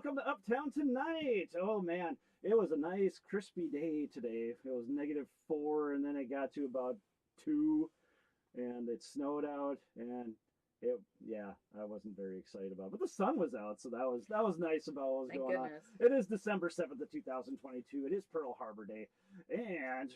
welcome to Uptown Tonight. Oh man, it was a nice crispy day today. It was -4, and then it got to about 2, and it snowed out, and I wasn't very excited about it. But the sun was out, so that was nice about what was Thank going goodness. on. It is December 7th of 2022. It is Pearl Harbor Day, and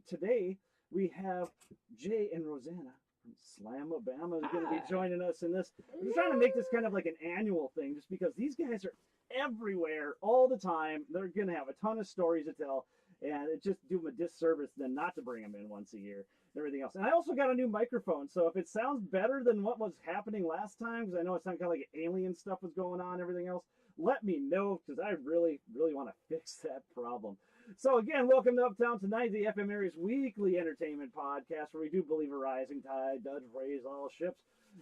today we have Jay and Rosanna from Slamabama is going to be joining us in this. We're trying to make this kind of like an annual thing, just because these guys are everywhere all the time. They're going to have a ton of stories to tell, and it just do them a disservice then not to bring them in once a year and everything else. And I also got a new microphone, so if it sounds better than what was happening last time, because I know it sounded kind of like alien stuff was going on and everything else, let me know, because I really, really want to fix that problem. So again, welcome to Uptown Tonight, the FM area's weekly entertainment podcast, where we do believe a rising tide does raise all ships.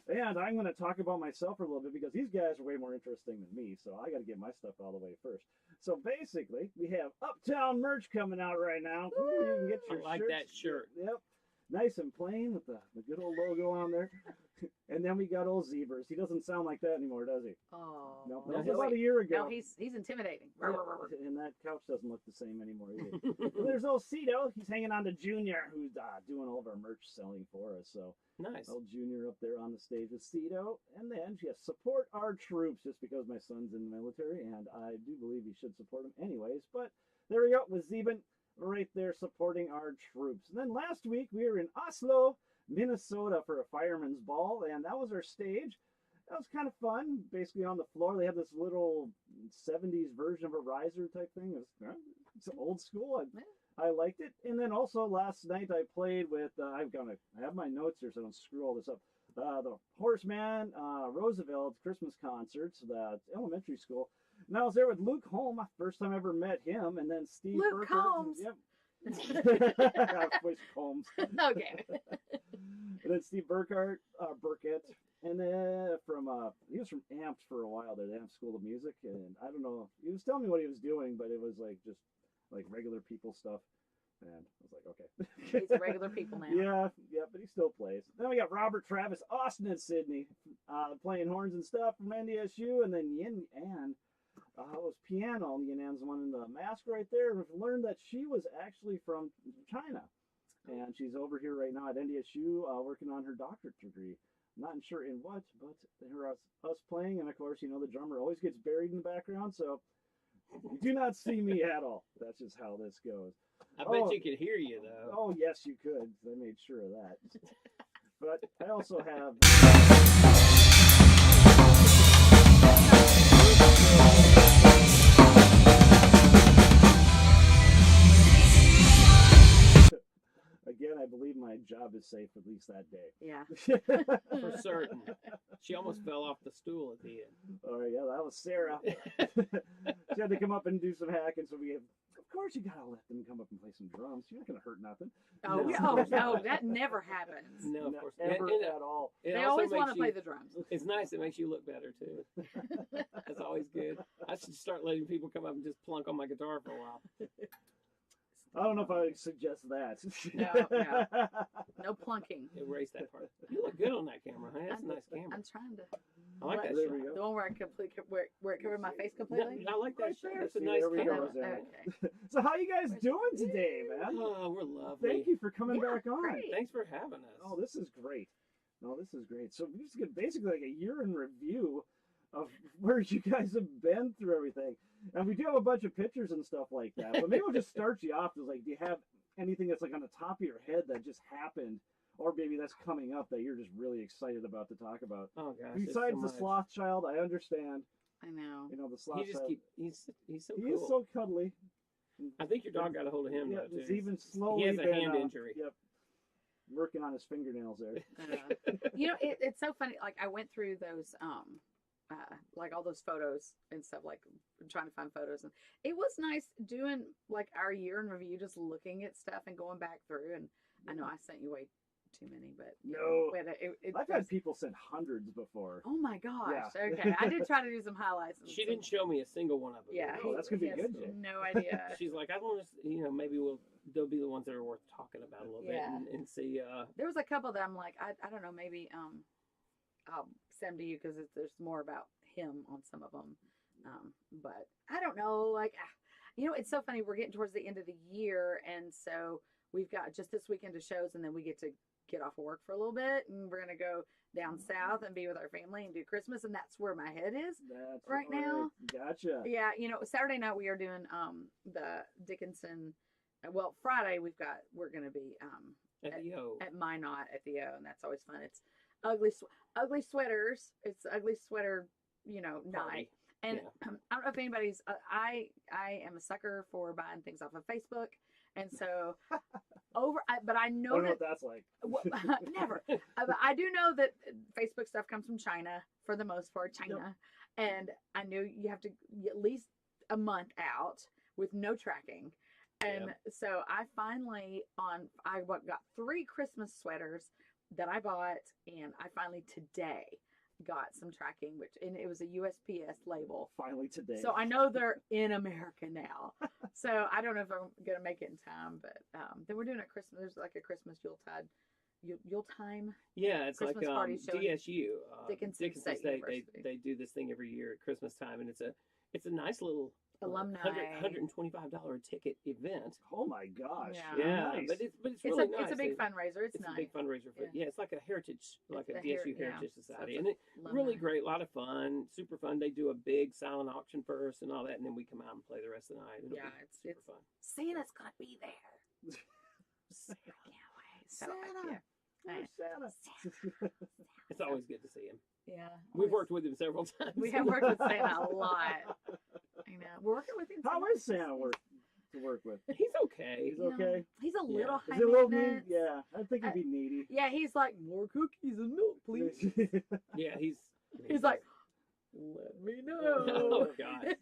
And I'm going to talk about myself for a little bit, because these guys are way more interesting than me, so I got to get my stuff out of the way first. So basically, we have Uptown merch coming out right now. You can get your I like shirts. that shirt. Yep. Nice and plain with the good old logo on there. And then we got old Zebras. He doesn't sound like that anymore, does he? Oh. No, that was about a year ago. No, he's intimidating. And that couch doesn't look the same anymore either. And there's old Cito. He's hanging on to Junior, who's doing all of our merch selling for us. So Nice. old Junior up there on the stage with Cito. And then just support our troops, just because my son's in the military, and I do believe he should support them anyways. But there we go with Zeben right there supporting our troops. And then last week we were in Oslo, Minnesota for a fireman's ball, and that was our stage. That was kind of fun. Basically on the floor they had this little 70s version of a riser type thing. It's old school. I liked it. And then also last night I played with I have my notes here so I don't screw all this up. The Horseman Roosevelt Christmas concerts, the elementary school. And I was there with Luke Holm, first time I ever met him, and then Steve Luke Burkhardt. Holmes. Yep. Voice Holmes. Okay. And then Steve Burkhardt, Burkett, and then he was from Amped for a while there, the Amped School of Music, and I don't know, he was telling me what he was doing, but it was like just like regular people stuff, and I was like, okay. He's a regular people now. Yeah, but he still plays. Then we got Robert Travis Austin and Sydney playing horns and stuff from NDSU, and then Yin Ann was piano. Yin Ann's one in the mask right there. We've learned that she was actually from China, and she's over here right now at NDSU working on her doctorate degree. I'm not sure in what, but there us playing, and of course, the drummer always gets buried in the background, so you do not see me at all. That's just how this goes. I bet you could hear you, though. Oh, yes, you could. I made sure of that. But I also have... Again, I believe my job is safe at least that day. Yeah. For certain. She almost fell off the stool at the end. Oh, yeah, that was Sarah. She had to come up and do some hacking, so of course you gotta let them come up and play some drums. You're not gonna hurt nothing. Oh, no, that never happens. No, of course. Ever And at all. it They also always want makes to play the drums. It's nice. It makes you look better, too. That's always good. I should start letting people come up and just plunk on my guitar for a while. I don't know if I would suggest that. No plunking. Erase that part. You look good on that camera, honey. That's a nice camera. I'm trying to. I like that There shot. we go. The one where where it covered my face completely? I like that Right shot. there. That's a See, nice there we go, camera. Rosanna. Okay. So how you guys doing today, man? Oh, we're lovely. Thank you for coming back on. great. Thanks for having us. Oh, this is great. No, this is great. So we just get basically like a year in review of where you guys have been through everything. And we do have a bunch of pictures and stuff like that. But maybe we'll just start you off with like, do you have anything that's like on the top of your head that just happened, or maybe that's coming up that you're just really excited about to talk about? Oh gosh. Besides the sloth child, I understand. I know. The sloth He just child. he's so He cool. is so cuddly. I think your dog got a hold of him Yeah, though he's too. even slowly He has a been, hand injury. Yep. Working on his fingernails there. It's so funny. Like I went through those, like all those photos and stuff, like trying to find photos, and it was nice doing like our year in review, just looking at stuff and going back through. And I know I sent you way too many, but I've had people send hundreds before. Oh my gosh! Yeah. Okay, I did try to do some highlights. She didn't show me a single one of them. Yeah, Oh, that's gonna be he good, has Jay. No idea. She's like, I want to, maybe they'll be the ones that are worth talking about a little bit and see. There was a couple that I'm like, I don't know, maybe I'll send them to you because there's more about him on some of them. But I don't know, like, it's so funny. We're getting towards the end of the year, and so we've got just this weekend of shows, and then we get to get off of work for a little bit, and we're gonna go down south and be with our family and do Christmas, and that's where my head is right now. Gotcha. Yeah, Saturday night we are doing the Dickinson. Well, Friday we're gonna be at Minot at the O, and that's always fun. It's ugly sweaters. It's ugly sweater, night. And I don't know if anybody's. I am a sucker for buying things off of Facebook, and so but I know I don't know what that's like. Well, never. But I do know that Facebook stuff comes from China for the most part, and I knew you have to at least a month out with no tracking. And so I finally got 3 Christmas sweaters that I bought, and I finally today got some tracking, and it was a USPS label. Finally today. So I know they're in America now. So I don't know if I'm gonna make it in time, but then we're doing a Christmas. There's like a Christmas Yuletime. Yeah, it's Christmas like party show DSU, Dickinson State University. They do this thing every year at Christmas time, and it's a nice little alumni $125 ticket event. Oh my gosh! Yeah, nice. but it's really nice. It's a big fundraiser. It's nice. A big fundraiser for it's like a heritage, like a DSU Heritage Society, so and it's really great. A lot of fun, super fun. They do a big silent auction first and all that, and then we come out and play the rest of the night. It'll be super fun. Santa's gonna be there. I can't wait. So, Santa. It's always good to see him. Yeah, we've worked with him several times. We have worked with Santa a lot. I know. We're working with him. How is Santa to work with? He's okay. He's okay. He's a little high Is he a little maintenance. needy? Yeah, I think he'd be needy. Yeah, he's like, more cookies and milk, please. Yeah, he's like, let me know. Oh God.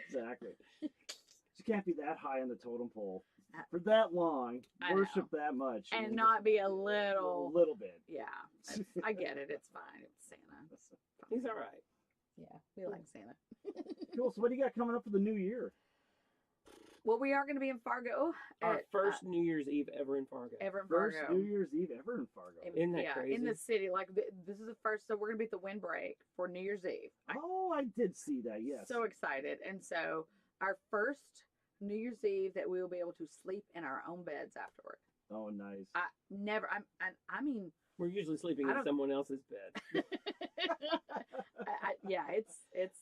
Exactly. You can't be that high on the totem pole for that long, worship that much, and not be a little bit. Yeah, I get it. It's fine. It's Santa. He's all right. Yeah, we like Santa. Cool. So what do you got coming up for the new year? Well, we are going to be in Fargo. Our first New Year's Eve ever in Fargo. First New Year's Eve ever in Fargo. Isn't that crazy? In the city. Like, this is the first, so we're going to be at the Windbreak for New Year's Eve. I did see that, yes. So excited. And so, our first New Year's Eve that we will be able to sleep in our own beds afterward. Oh, nice. I mean... We're usually sleeping in someone else's bed. It's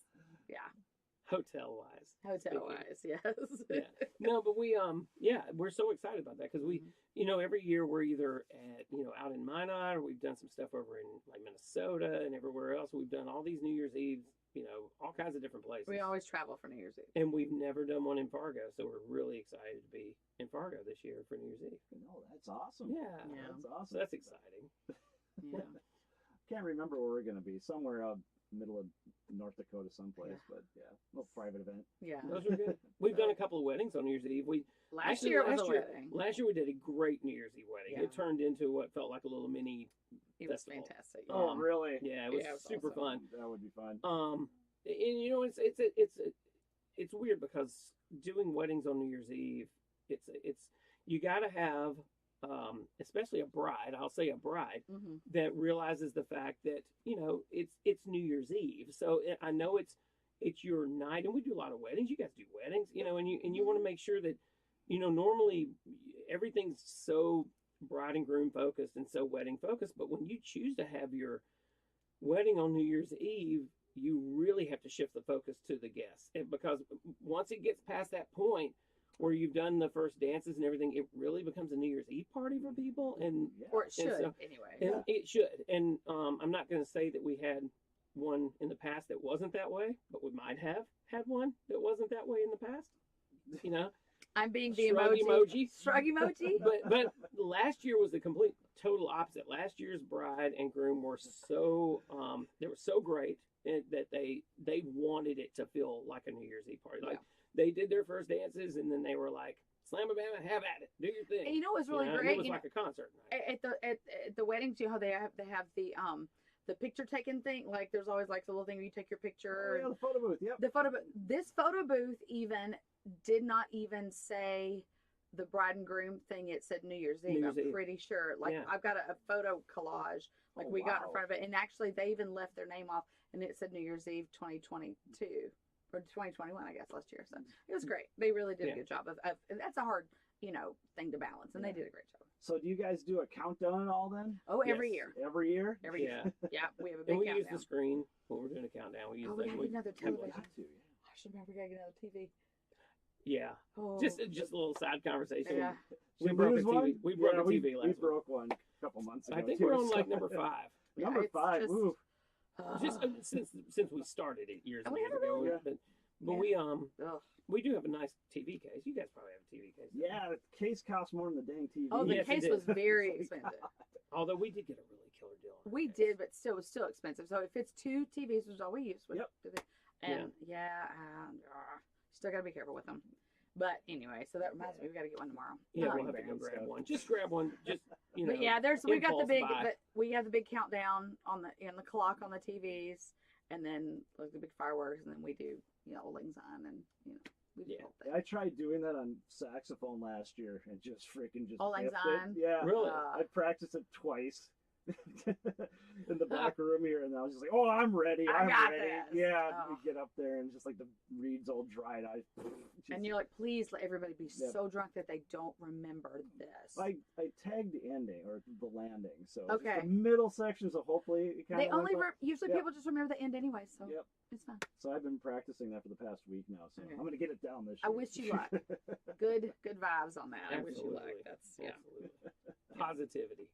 Hotel-wise, yes. Yeah. No, but we're so excited about that because we, every year we're either at, out in Minot, or we've done some stuff over in like Minnesota and everywhere else. We've done all these New Year's Eves, all kinds of different places. We always travel for New Year's Eve. And we've never done one in Fargo, so we're really excited to be in Fargo this year for New Year's Eve. Oh, that's awesome. Yeah. That's awesome. So that's exciting. Yeah. Can't remember where we're going to be. Somewhere out middle of North Dakota someplace, but a little private event. Yeah. Those are good. We've done a couple of weddings on New Year's Eve. Last year was a wedding. Last year we did a great New Year's Eve wedding. Yeah. It turned into what felt like a little mini It festival. was fantastic. Oh, really? Yeah, it was super awesome. fun. That would be fun. And it's weird because doing weddings on New Year's Eve, it's you got to have especially a bride, I'll say a bride, that realizes the fact that, it's New Year's Eve. So I know it's your night, and we do a lot of weddings. You guys do weddings, and you want to make sure that, normally everything's so bride and groom focused and so wedding focused, but when you choose to have your wedding on New Year's Eve, you really have to shift the focus to the guests. Because once it gets past that point, where you've done the first dances and everything, it really becomes a New Year's Eve party for people, or it should anyway. And it should. And I'm not going to say that we had one in the past that wasn't that way, but we might have had one that wasn't that way in the past. I'm being the shrug emoji. Shrug emoji. But last year was the complete total opposite. Last year's bride and groom were so they were so great that they wanted it to feel like a New Year's Eve party. Like they did their first dances, and then they were like, "Slamabama, have at it, do your thing." And it was really great. It was like a concert night. At the weddings, how they have the picture taking thing. Like there's always like the little thing where you take your picture. Oh, yeah, the photo booth. Yep. The photo booth. This photo booth even did not even say the bride and groom thing. It said New Year's Eve. I'm pretty sure. Like I've got a photo collage. Like we got in front of it, and actually they even left their name off and it said New Year's Eve 2022 or 2021, I guess, last year. So it was great. They really did a good job of and that's a hard, thing to balance, and they did a great job. So do you guys do a countdown at all then? Oh, every year. Every year? Every year. Yeah, we have a big And we countdown. use the screen when we're doing a countdown. We use we gotta get another television. Got to, I should remember we gotta get another TV. Yeah. Oh. Just a little side conversation. Yeah. We Should broke a lose TV. one? We broke a we TV last We week. broke one a couple months ago. I think too, we're on so- like number 5. Number it's 5. just- Ooh. Just since we started it years And and we years haven't ago. really- But Ugh. we do have a nice TV case. You guys probably have a TV case. Yeah, the case costs more than the dang TV. Oh, the Yes, it case did. was very expensive. Although we did get a really killer deal. on We the case. did, but still, it was still expensive. So if it's 2 TVs, which is all we use. Yep. And still got to be careful with them. But anyway, so that reminds me, we got to get one tomorrow. Yeah, Um, we'll have to go Band grab stuff. one. Just grab one. Just But yeah, we got the impulse big, buy. but we have the big countdown on the clock on the TVs, and then like the big fireworks, and then we do Old Lang Syne, and we do the whole thing. I tried doing that on saxophone last year and just Old Lang biffed it. Syne? Yeah. Really? I practiced it twice in the back room here, and I was just like, "Oh, I'm ready. I I'm got ready." this. Yeah, Oh. we get up there and just like the reeds all dried out. And you're like, please let everybody be Yep. so drunk that they don't remember this. I tagged the ending or the landing, so just Okay. the middle section. So hopefully, it kind They of only usually Yep. people just remember the end anyway, so Yep. it's fine. So I've been practicing that for the past week now. So Okay. I'm gonna get it down this I year. wish you luck. Good vibes on that. I wish you luck. Absolutely. That's Absolutely. Positivity.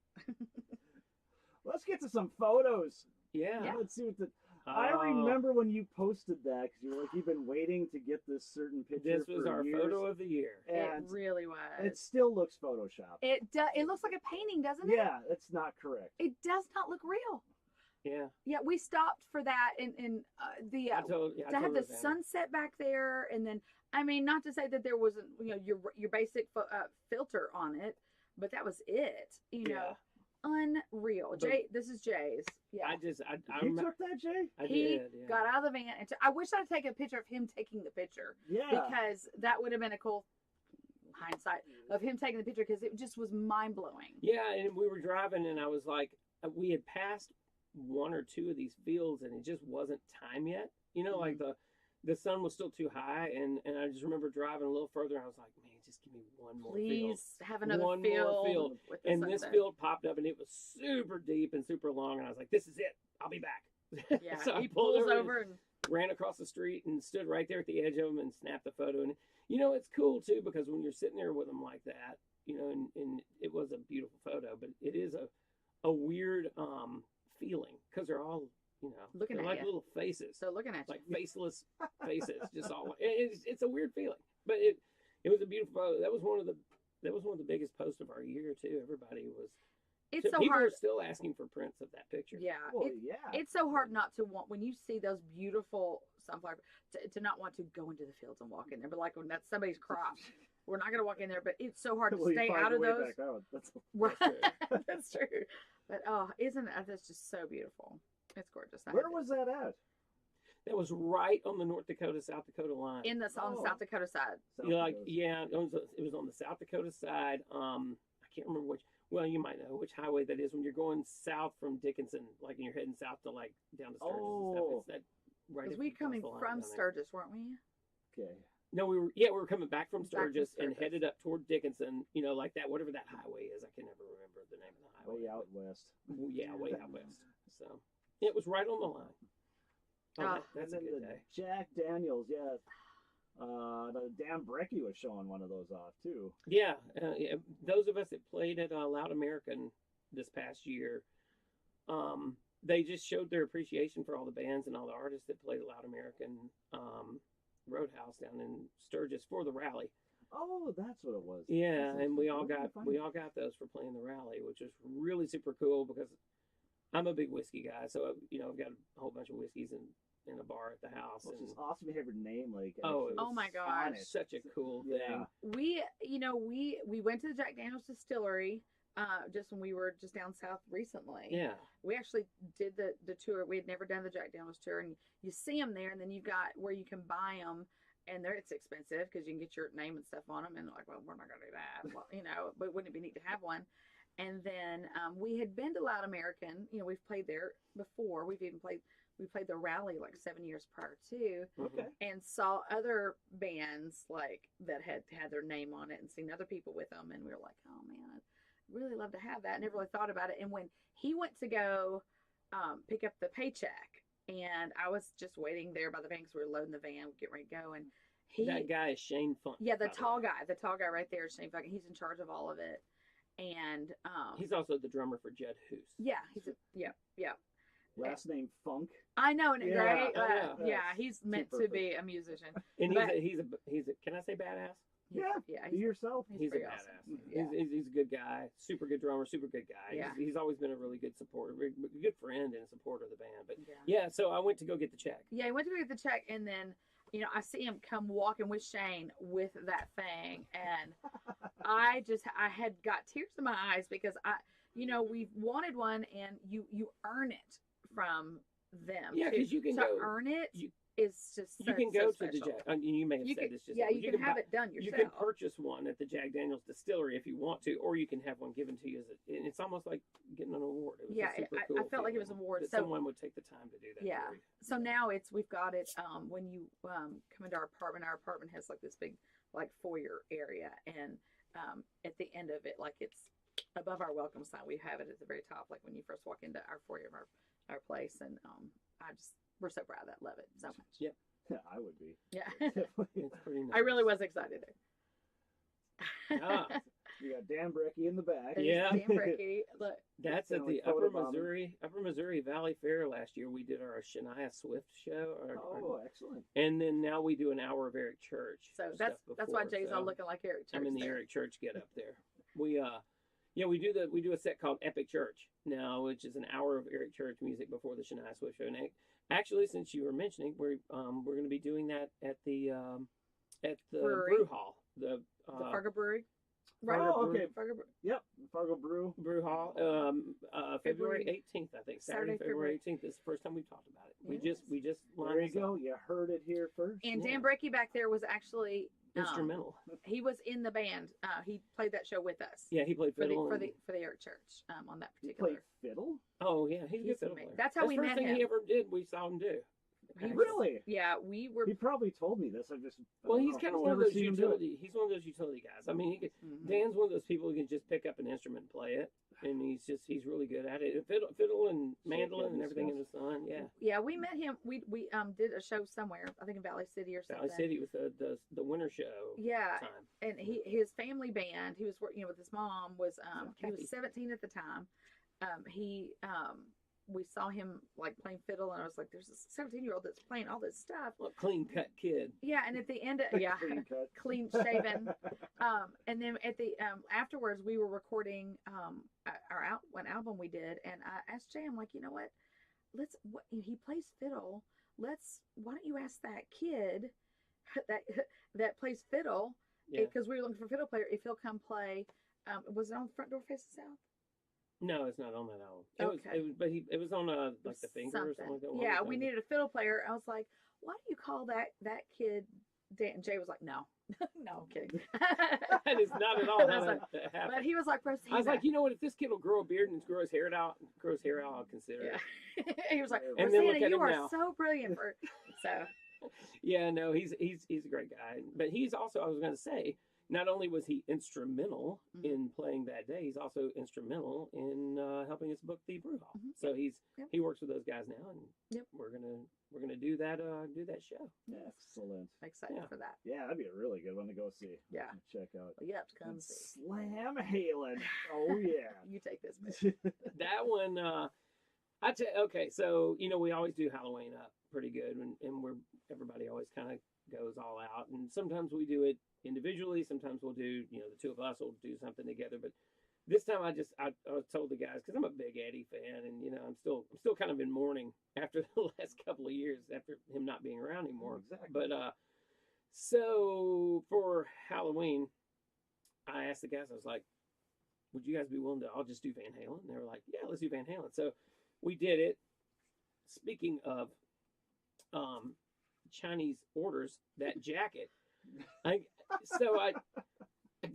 Let's get to some photos. Yeah. Let's see what I remember when you posted that because you were like, you've been waiting to get this certain picture. This was for our years, photo of the year. and It really was. it still looks photoshopped. It looks like a painting, doesn't it? Yeah, it's not correct. It does not look real. Yeah. Yeah, we stopped for that in the I told to have the sunset back there, and then I mean, not to say that there wasn't your basic filter on it, but that was it. Unreal. Jay, this is Jay's. Yeah. I You remember. took that, Jay? I He did. Yeah. got out of the van, and I wish I'd taken a picture of him taking the picture Yeah. because that would have been a cool hindsight of him taking the picture because it just was mind blowing. Yeah, and we were driving, and I was like, we had passed 1 or 2 of these fields, and it just wasn't time yet. Like the sun was still too high, and I just remember driving a little further, and I was like, man, just give me one more field. Please have another One more field. field. With the And this sunset. field popped up, and it was super deep and super long, and I was like, this is it. I'll be back. Yeah, So I he pulled pulls over over and ran across the street and stood right there at the edge of them and snapped the photo. And it's cool too because when you're sitting there with them like that, and it was a beautiful photo, but it is a weird feeling because they're all Looking they're at like you. little faces, so looking at like you. faceless faces, just all. It's a weird feeling, but it was a beautiful photo. That was one of the biggest posts of our year too. Everybody was. It's so people hard. are still asking for prints of that picture. Yeah, Well, yeah. it's so hard not to want when you see those beautiful sunflower to not want to go into the fields and walk in there. But like when that's somebody's crop, we're not going to walk in there. But it's so hard to Well, you stay find out your of way those. back out. That's Right, that's true. But isn't it? That's just so beautiful. It's gorgeous. Where was that at? That was right on the North Dakota South Dakota line. on the South Dakota side? South You're like, Dakota. yeah, it was on the South Dakota side. I can't remember which. Well, you might know which highway that is when you're going south from Dickinson, like and you're heading south to like down to Sturgis and stuff. It's that right. Because at we across coming the line from down there. Sturgis, weren't we? Okay. No, we were coming back from Back from Sturgis and Sturgis. headed up toward Dickinson. Like that, whatever that highway is. I can never remember the name of the highway. Way out west. Yeah, way out west. So it was right on the line. Oh, that's a And then good the day. Jack Daniels, yeah. The Dan Brecky was showing one of those off too. Yeah, those of us that played at Loud American this past year, they just showed their appreciation for all the bands and all the artists that played at Loud American Roadhouse down in Sturgis for the rally. Oh, that's what it was. Yeah, That's and we all funny. got those for playing the rally, which was really super cool because I'm a big whiskey guy, so I've got a whole bunch of whiskeys in a bar at the house. Which And is awesome to have your name like. Oh, actually Oh my on gosh. it. such a cool thing. Yeah. We went to the Jack Daniels distillery just when we were just down south recently. Yeah. We actually did the tour. We had never done the Jack Daniels tour, and you see them there, and then you've got where you can buy them, and it's expensive because you can get your name and stuff on them, and like, well, we're not gonna do that, well, but wouldn't it be neat to have one? And then we had been to Loud American. We've played there before. We've even played we played the rally like 7 years prior to, Okay. and saw other bands like that had their name on it, and seen other people with them, and we were like, oh man, I'd really love to have that. Never really thought about it. And when he went to go pick up the paycheck, and I was just waiting there by the van because we were loading the van, getting ready to go, and that guy is Shane Funk. Yeah, the tall guy right there is Shane Funk. He's in charge of all of it, and he's also the drummer for Judd Hoos. Yeah, yeah. Last name Funk. I know, and Yeah. right? Oh, yeah, he's meant to be a musician. And But- he's a can I say badass? Yeah. Be He's yourself. He's a pretty badass. awesome. Yeah. He's a good guy, super good drummer, super good guy. Yeah. He's always been a really good supporter, good friend and supporter of the band. But Yeah. yeah, so I went to go get the check. Yeah, he went to get the check, and then, I see him come walking with Shane with that thing, and I had got tears in my eyes because we wanted one, and you earn it from them. Yeah, too. because you can to go earn it. You Just you can go to the special. Jack. You may have You said can, this just yeah, now, but you can have buy- it done You yourself. can purchase one at the Jack Daniels Distillery if you want to, or you can have one given to you and it's almost like getting an award. It was Yeah, a super I cool felt like it was an feeling award. that So- someone would take the time to do that. Yeah. for you. So now we've got it. When you come into our apartment has like this big like foyer area, and at the end of it, like it's above our welcome sign. We have it at the very top, like when you first walk into our foyer of our place, and we're so proud of that. Love it so much. Yep. Yeah, I would be. Yeah. It's pretty nice. I really was excited there. Ah. You got Dan Brecky in the back. There's Yeah. Dan Bricky. Look, That's Sound at the like photo bombing. Upper Missouri Valley Fair last year. We did our Shania Swift show, Oh, excellent. and then now we do an hour of Eric Church. so stuff that's why before, Jay's so all looking like Eric Church. I'm in the there. Eric Church get up there. We do a set called Epic Church now, which is an hour of Eric Church music before the Shania Swift show. And actually, since you were mentioning, we're going to be doing that at the Brewery. brew hall, the The Fargo Brewery. Right. Oh, okay. Fargo Brewery. Yep. Fargo Brew. brew hall, February 18th, I think. Saturday, February 18th. This is the first time we've talked about it. Yes. We just There lined you this up. go. You heard it here first. And Yeah. Dan Brecky back there was actually Instrumental. He was in the band. He played that show with us. Yeah, he played For the fiddle. for and- the Eric Church on that You particular. played fiddle? Oh yeah, he's a good He's fiddle amazing. player. That's how we the first met thing him. he ever did. We saw him do. He was- Really? Yeah, we were. He probably told me this. I Well, don't he's know. kind of I've one of never those seen him do it. utility. He's one of those utility guys. I mean, Mhm. Dan's one of those people who can just pick up an instrument and play it, and he's really good at it. And fiddle and mandolin and everything in the sun. Yeah, Yeah, we met him. We did a show somewhere. I think in Valley City or something. Valley City was the winter show. Yeah, Time. and his family band. He was working with his mom. Was he Kathy. was 17 at the time. We saw him like playing fiddle, and I was like, "There's a 17-year-old that's playing all this stuff." Well, clean cut kid. Yeah, and at the end, yeah, Clean cut. clean shaven. And then at the afterwards, we were recording one album we did, and I asked Jay, I'm like, you know what? He plays fiddle. Why don't you ask that kid that plays fiddle? Yeah. Because we were looking for a fiddle player. If he'll come play, was it on Front Door Faces South? No, it's not on that album. Okay. It was on like the finger or something like that. Yeah, we needed a fiddle player. I was like, why do you call that kid Dan? And Jay was like, no, no, I'm kidding. That is not at all I how was like, that happened. but he was like, I was like, you know what? If this kid will grow a beard and grow his hair out, I'll consider it. yeah. He was like, And then Rosanna, look at you him are now. so brilliant for so. Yeah, no, he's a great guy. But he's also, I was going to say, not only was he instrumental Mhm. in playing that day, he's also instrumental in helping us book the brew hall. Mhm. So Yep. he works with those guys now, and Yep. we're gonna do that show. Excellent. Excited Yeah. for that. Yeah, that'd be a really good one to go see. Yeah. Check out. Well, you have to come see. Slam Halen. Oh yeah. You take this, bitch. That one, okay, so we always do Halloween up pretty good, and everybody always kind of goes all out, and sometimes we do it individually. Sometimes we'll do, the two of us will do something together. But this time, I told the guys, because I'm a big Eddie fan, and I'm still kind of in mourning after the last couple of years after him not being around anymore. Exactly. But so for Halloween, I asked the guys, I was like, would you guys be willing to all just do Van Halen? And they were like, yeah, let's do Van Halen. So we did it. Speaking of Chinese orders, that jacket, I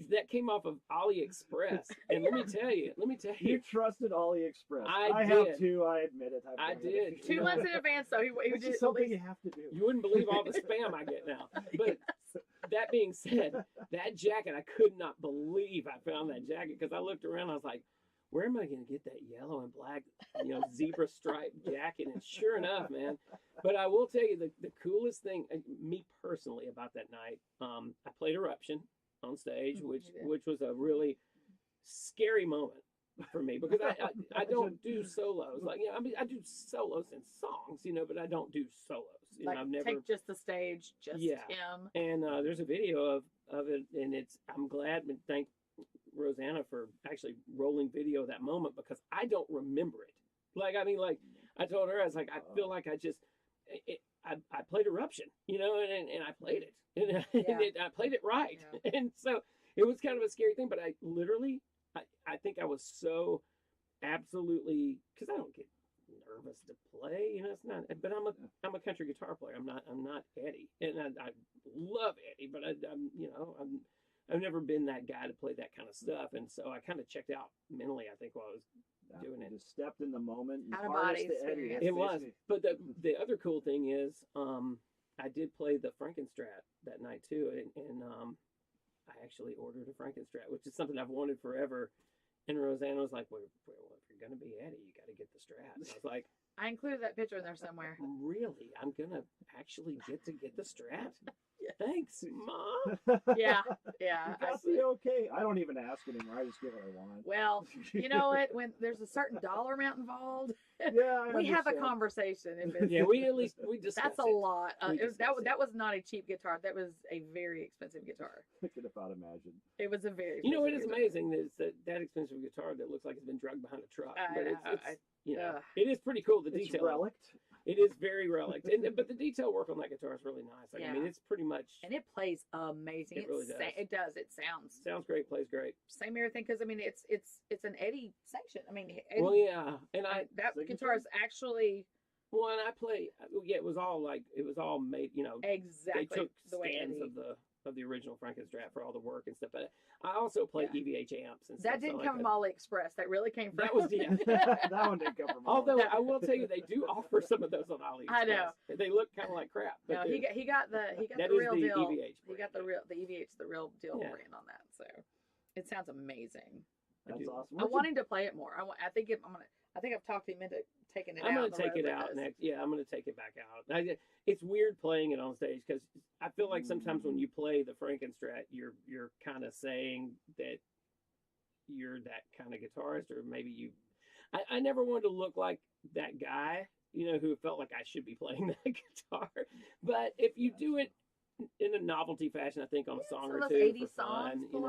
that came off of AliExpress, and let me tell you, You trusted AliExpress. I have did. too. I admit it. I did. 2 months in advance, though. He It's did just something you have to do. You wouldn't believe all the spam I get now. But that being said, that jacket, I could not believe I found that jacket because I looked around. I was like, where am I going to get that yellow and black, zebra striped jacket? And sure enough, man. But I will tell you the coolest thing, me personally, about that night, I played Eruption on stage, which was a really scary moment for me because I don't do solos. Like, I do solos in songs, but I don't do solos. I've never take just the stage, just him. And there's a video of it, and I'm glad and thank Rosanna for actually rolling video of that moment because I don't remember it. I told her, I was like, I feel like I played Eruption, and I played it, and I played it right, and so it was kind of a scary thing. But I literally, I think I was so absolutely because I don't get nervous to play, it's not. But I'm a country guitar player. I'm not Eddie, and I love Eddie, but I've never been that guy to play that kind of stuff, and so I kind of checked out mentally. I think while I was doing it, just stepped in the moment. Out of body experience. It was, but the other cool thing is, I did play the Frankenstrat that night too, and I actually ordered a Frankenstrat, which is something I've wanted forever. And Rosanna was like, well, if you're going to be Eddie, you got to get the Strat. And I was like, I included that picture in there somewhere. Really? I'm going to actually get the Strat? Yes. Thanks, Mom. Yeah. Okay. I don't even ask anymore. I just get what I want. Well, you know what? When there's a certain dollar amount involved, we have a conversation. we discuss that's a lot. That was not a cheap guitar. That was a very expensive guitar. I could about imagine. It was a very it is amazing that it's that expensive guitar that looks like it's been drugged behind a truck. It is pretty cool. The detail. It's relict. It is very relic, but the detail work on that guitar is really nice. I mean, it's pretty much, and it plays amazing. It really does. It does. It sounds great. Plays great. Same everything because it's an Eddie section. Eddie, and that guitar is actually. Well, and I play. It was all made. Exactly. They took the way scans of the original Frankenstrat for all the work and stuff. But I also play EVH amps and stuff. That didn't come from AliExpress. That really came from. That was that one didn't come from. Although I will tell you, they do offer some of those on AliExpress. I know. They look kind of like crap. No, he got the real deal. EVH he got the real deal brand on that. So it sounds amazing. That's awesome. I want him to play it more. I think I've talked him into taking it out. I'm going to take it out next. Yeah, I'm going to take it back out. It's weird playing it on stage because I feel like sometimes when you play the Frankenstrat, you're kind of saying that you're that kind of guitarist, or maybe you. I never wanted to look like that guy, who felt like I should be playing that guitar. But if you do it in a novelty fashion, I think on a song or two for fun, pull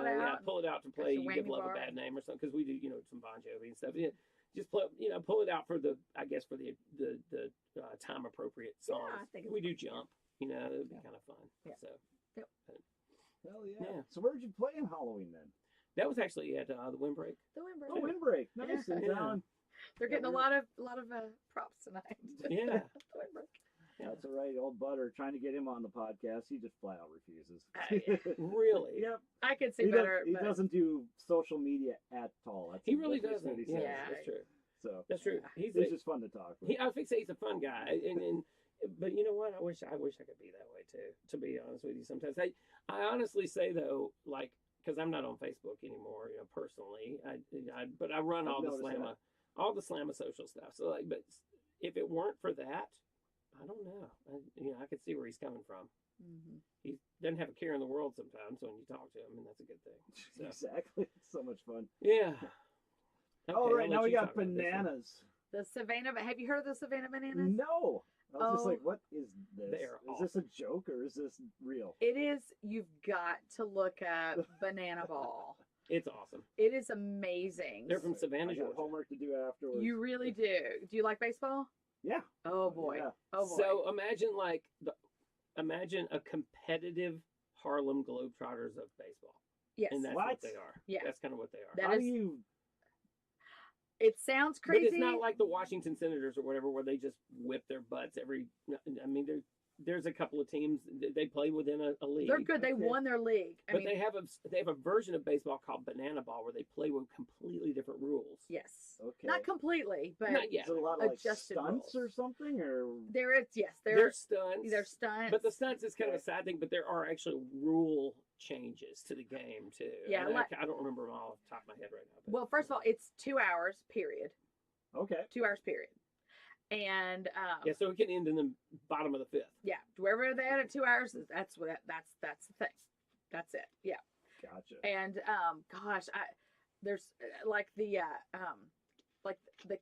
it out to play. You Give Love a Bad Name or something, because we do, some Bon Jovi and stuff. Just play, pull it out for the time appropriate songs. Yeah, I think we do Jump. It would be kind of fun. Yeah. So. Yep. Hell yeah. So where did you play on Halloween then? That was actually at the Windbreak. The Windbreak. Oh, Windbreak. Nice. Yeah. They're getting a lot of props tonight. Yeah. The Windbreak. That's all right. Old Butter, trying to get him on the podcast, he just flat out refuses. Really? Yep. I could see better. He doesn't do social media at all. He really doesn't. Yeah, that's true. So that's true. He's just fun to talk with. I think he's a fun guy, but you know what? I wish I could be that way too. To be honest with you, sometimes I honestly say though, like, because I'm not on Facebook anymore, personally. But I run all the Slamma social stuff. So but if it weren't for that, I don't know. I could see where he's coming from. Mm-hmm. He doesn't have a care in the world sometimes when you talk to him, and that's a good thing. So. Exactly. It's so much fun. Yeah. Okay, all right, now we got bananas. The Savannah. Have you heard of the Savannah bananas? No. I was just like, what is this? Is this a joke or is this real? It is. You've got to look at Banana Ball. It's awesome. It is amazing. They're from Savannah, Georgia. Homework to do afterwards. You really do. Do you like baseball? Yeah. Oh boy. Yeah. Oh boy. So imagine a competitive Harlem Globetrotters of baseball. Yes. And that's what they are. Yeah. That's kind of what they are. How do you? It sounds crazy. But it's not like the Washington Senators or whatever, where they just whip their butts every. I mean, there's a couple of teams they play within a league. They're good. They won their league. But they have a version of baseball called banana ball where they play with completely different rules. Yes. Okay. Not completely, but Not yet. Is it a lot of like adjusted stunts rules. or something, or they're stunts. They're stunts. But the stunts is kind of a sad thing. But there are actually rule changes to the game too. Yeah, And I don't remember them all off the top of my head right now. But. Well, first of all, it's 2 hours period. okay. 2 hours period. And yeah, so it can end in the bottom of the fifth. yeah, wherever they had at 2 hours, that's the thing. That's it. Yeah. Gotcha. And gosh, there's like the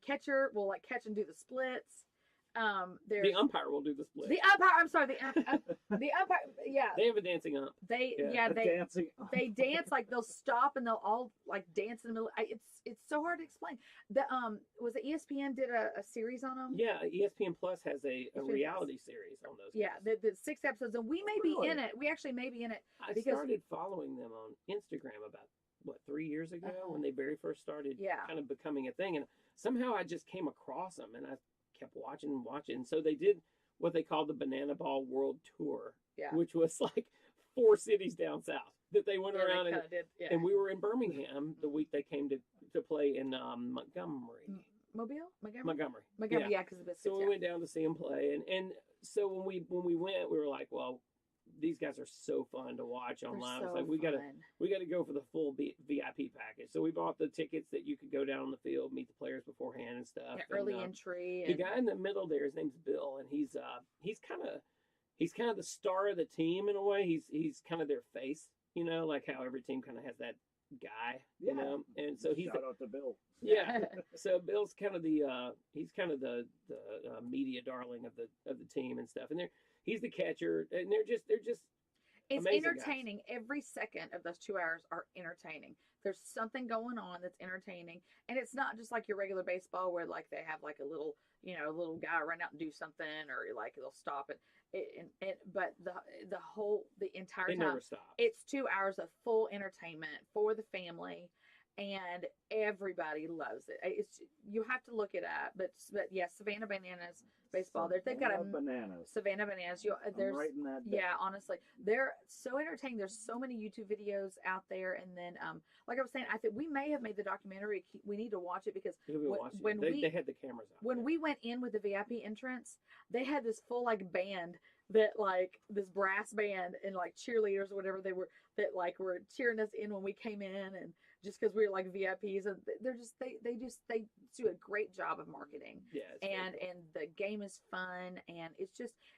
catcher will like catch and do the splits. The umpire will do the split. The umpire. I'm sorry. The umpire. Yeah. They have a dancing ump. They Dancing. they dance like they'll stop and they'll all like dance in the middle. It's so hard to explain. The was it ESPN did a series on them? Yeah, ESPN Plus has a ESPN reality series on those. Yeah, guys. the 6 episodes, and we may Really? be in it. We actually may be in it. I started following them on Instagram about 3 years ago when they very first started kind of becoming a thing, and somehow I just came across them and I kept watching and watching. So they did what they called the Banana Ball World Tour, which was like 4 cities down south that they went around and we were in Birmingham the week they came to play in Montgomery. Montgomery. Yeah, because of the biscuits. So we went down to see them play, and so when we went, we were like, well, these guys are so fun to watch online. So it's like we gotta go for the full VIP package. So we bought the tickets that you could go down on the field, meet the players beforehand and stuff. Yeah, early entry. The guy in the middle there, his name's Bill, and he's kind of the star of the team in a way. He's kind of their face, like how every team kind of has that guy, and so he's shout out to Bill. Yeah. So Bill's kind of the media darling of the team and stuff, and he's the catcher, and they're just it's entertaining. Guys. Every second of those 2 hours are entertaining. There's something going on that's entertaining, and it's not just like your regular baseball where like they have like a little guy run out and do something, or like they'll stop it. But the entire they time never stop. It's 2 hours of full entertainment for the family, and everybody loves it. You have to look it up, but yes, Savannah Bananas baseball. They've got Savannah Bananas. I'm writing that down. Yeah, honestly, they're so entertaining. There's so many YouTube videos out there, and then like I was saying, I think we may have made the documentary. We need to watch it because when they had the cameras out. When we went in with the VIP entrance, they had this full like band that like this brass band and like cheerleaders or whatever they were that like were cheering us in when we came in, and just because we were like VIPs, and they do a great job of marketing. Yeah, and the game is fun, and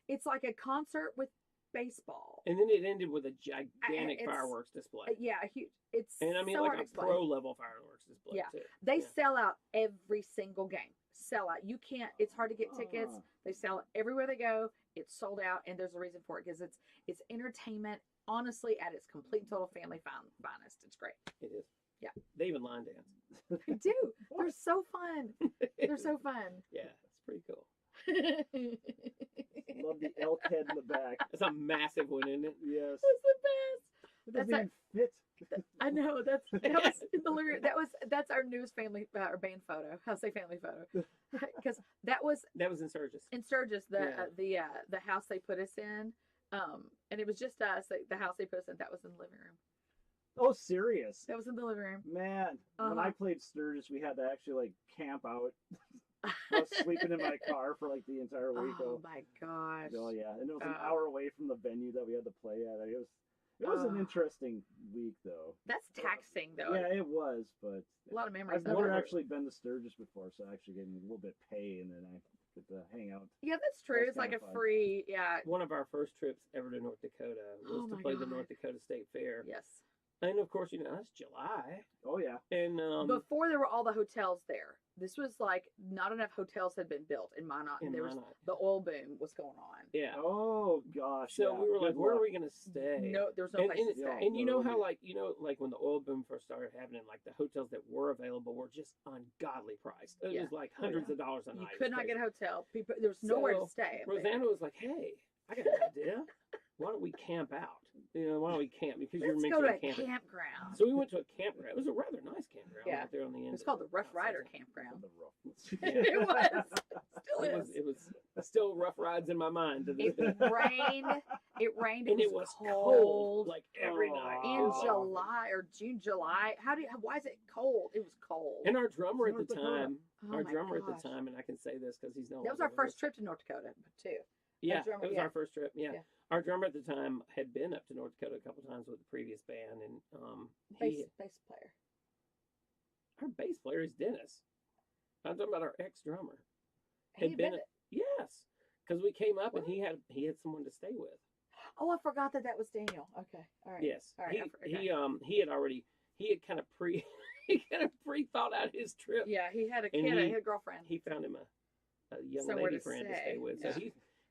it's like a concert with baseball. And then it ended with a gigantic fireworks display. Yeah, huge. It's and I mean so like a pro level fireworks display. Yeah, too. They sell out every single game. Sell out. You can't. It's hard to get tickets. They sell it everywhere they go. It's sold out, and there's a reason for it because it's entertainment. Honestly, at its complete and total family finest. It's great. It is. Yeah. They even line dance. They do. They're so fun. They're so fun. Yeah, it's pretty cool. Love the elk head in the back. It's a massive one, isn't it? Yes. It's the best. It doesn't even fit. I know that was hilarious. That's our newest family or band photo. I'll say family photo because that was in Sturgis. In Sturgis, the house they put us in, and it was just us. The house they put us in, that was in the living room. Oh, serious? That was in the living room. Man, when I played Sturgis, we had to actually like camp out. I was sleeping in my car for like the entire week. Oh my gosh. Oh yeah, and it was an hour away from the venue that we had to play at. It was an interesting week though. That's taxing though. Yeah, it was, but a lot of memories. I've never actually been to Sturgis before, so I actually getting a little bit pay, and then I get to hang out. Yeah, that's true. It's like a fun. free. Yeah. One of our first trips ever to North Dakota was to play the North Dakota State Fair. Yes. And of course, that's July. Oh yeah. And before there were all the hotels there. This was like not enough hotels had been built in Minot. The oil boom was going on. Yeah. Oh gosh. So we were like, where are we gonna stay? No, there was no place to stay. And you know how like when the oil boom first started happening, like the hotels that were available were just ungodly priced. It was like hundreds of dollars a night. You could not get a hotel. There was nowhere to stay. Rosanna was like, hey, I got an idea. Why don't we camp out? why don't we camp? Because you're Let's mentioning go to a camping. campground. So we went to a campground. It was a rather nice campground out there on the end. It's called the Rough Rider Oh, Campground. the rough. It was. Still is. It was still rough rides in my mind to this It day. rained. It rained. And It it was was cold. like every Oh. night. In It was like- July or June, July. Why is it cold? It was cold. And our drummer at North the Dakota. time, Oh our my drummer at gosh. the time, and I can say this because he's no That was longer our with first us. trip to North Dakota, too. Yeah, drummer, it was yeah. our first trip. Yeah. Yeah. Our drummer at the time had been up to North Dakota a couple times with the previous band, and Bass player. our bass player is Dennis. I'm talking about our ex drummer. He had been. Yes, because we came up and What? he had someone to stay with. Oh, I forgot that was Daniel. Okay, all right. Yes, All right. he had kind of pre thought out his trip. Yeah, he had a kid. And He had a girlfriend. He found him a young Somewhere lady to friend to stay. stay with. Yeah. So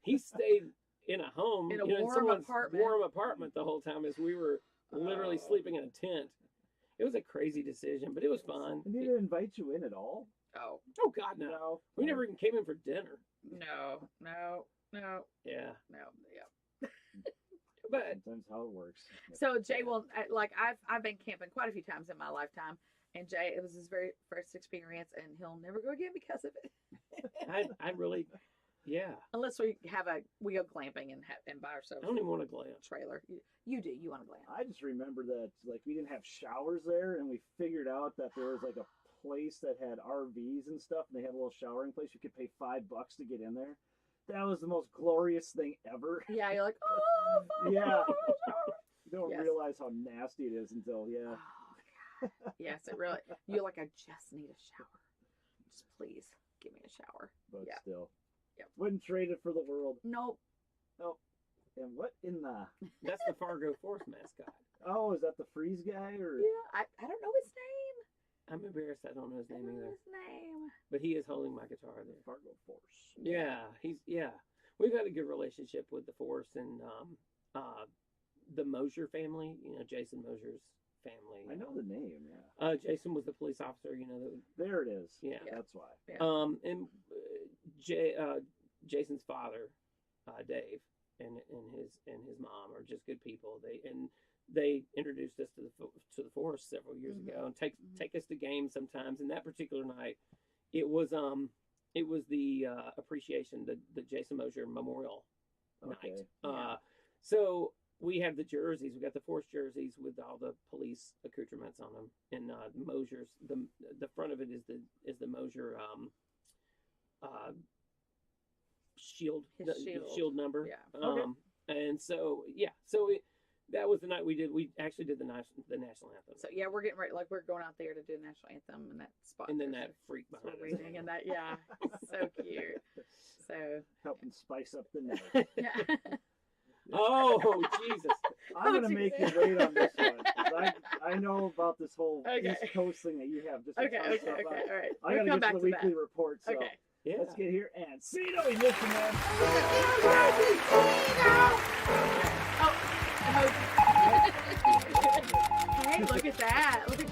he stayed in a home, In a in warm someone's apartment. warm apartment the whole time as we were literally Oh. sleeping in a tent. It was a crazy decision, but it was fun. And he didn't invite you in at all? Oh, Oh God, no! No. We never even came in for dinner. no. Yeah, Yeah. but Sometimes how it works. So Jay will I've been camping quite a few times in my lifetime, and Jay, it was his very first experience, and he'll never go again because of it. I really, yeah. Unless we go glamping and buy ourselves I don't even want to glance. a trailer. You do. You want to glamp? I just remember that like we didn't have showers there, and we figured out that there was like a place that had RVs and stuff, and they had a little showering place. You could pay $5 to get in there. That was the most glorious thing ever. Yeah, you're like, oh, fuck, Yeah. shower. You don't Yes. realize how nasty it is until Oh, God. Yes, it really. You're like, I just need a shower. Just please give me a shower. but Yeah. still. Yep. Wouldn't trade it for the world. Nope. And what in the That's the Fargo Force mascot. oh, is that the freeze guy or Yeah, I don't know his name. I'm embarrassed. I don't know his I name don't know either, his name. but he is holding my guitar there. Fargo Force? Yeah, we've had a good relationship with the Force and the Mosier family. Jason Mosier's family. I know the name, yeah. Jason was the police officer. There it is. Yeah. That's why. Yeah. And Jason's father, Dave, and his mom are just good people. They introduced us to the Force several years Mhm. ago and take us to games sometimes. And that particular night, it was the appreciation, the Jason Mosier Memorial Okay. night. Yeah. So we have the jerseys. We got the Force jerseys with all the police accoutrements on them, and Mosier's the front of it is the Mosier shield, His the shield. shield number. Yeah. Okay. And so that was the night we actually did the national anthem. So yeah, we're getting ready. Like we're going out there to do the national anthem in that spot. And then there, that freak so behind we're us. reading and that. Yeah, so cute. So Helping spice up the night. yeah. Oh Jesus! I'm gonna make you wait on this one. 'Cause I know about this whole Okay. East Coast thing that you have. Just a Okay. ton of Okay. stuff Okay. on. All right. I We'll gotta come get back to the to that. weekly report. So Okay. Yeah. let's get here and see we listen, man. Hey, look at that. Look at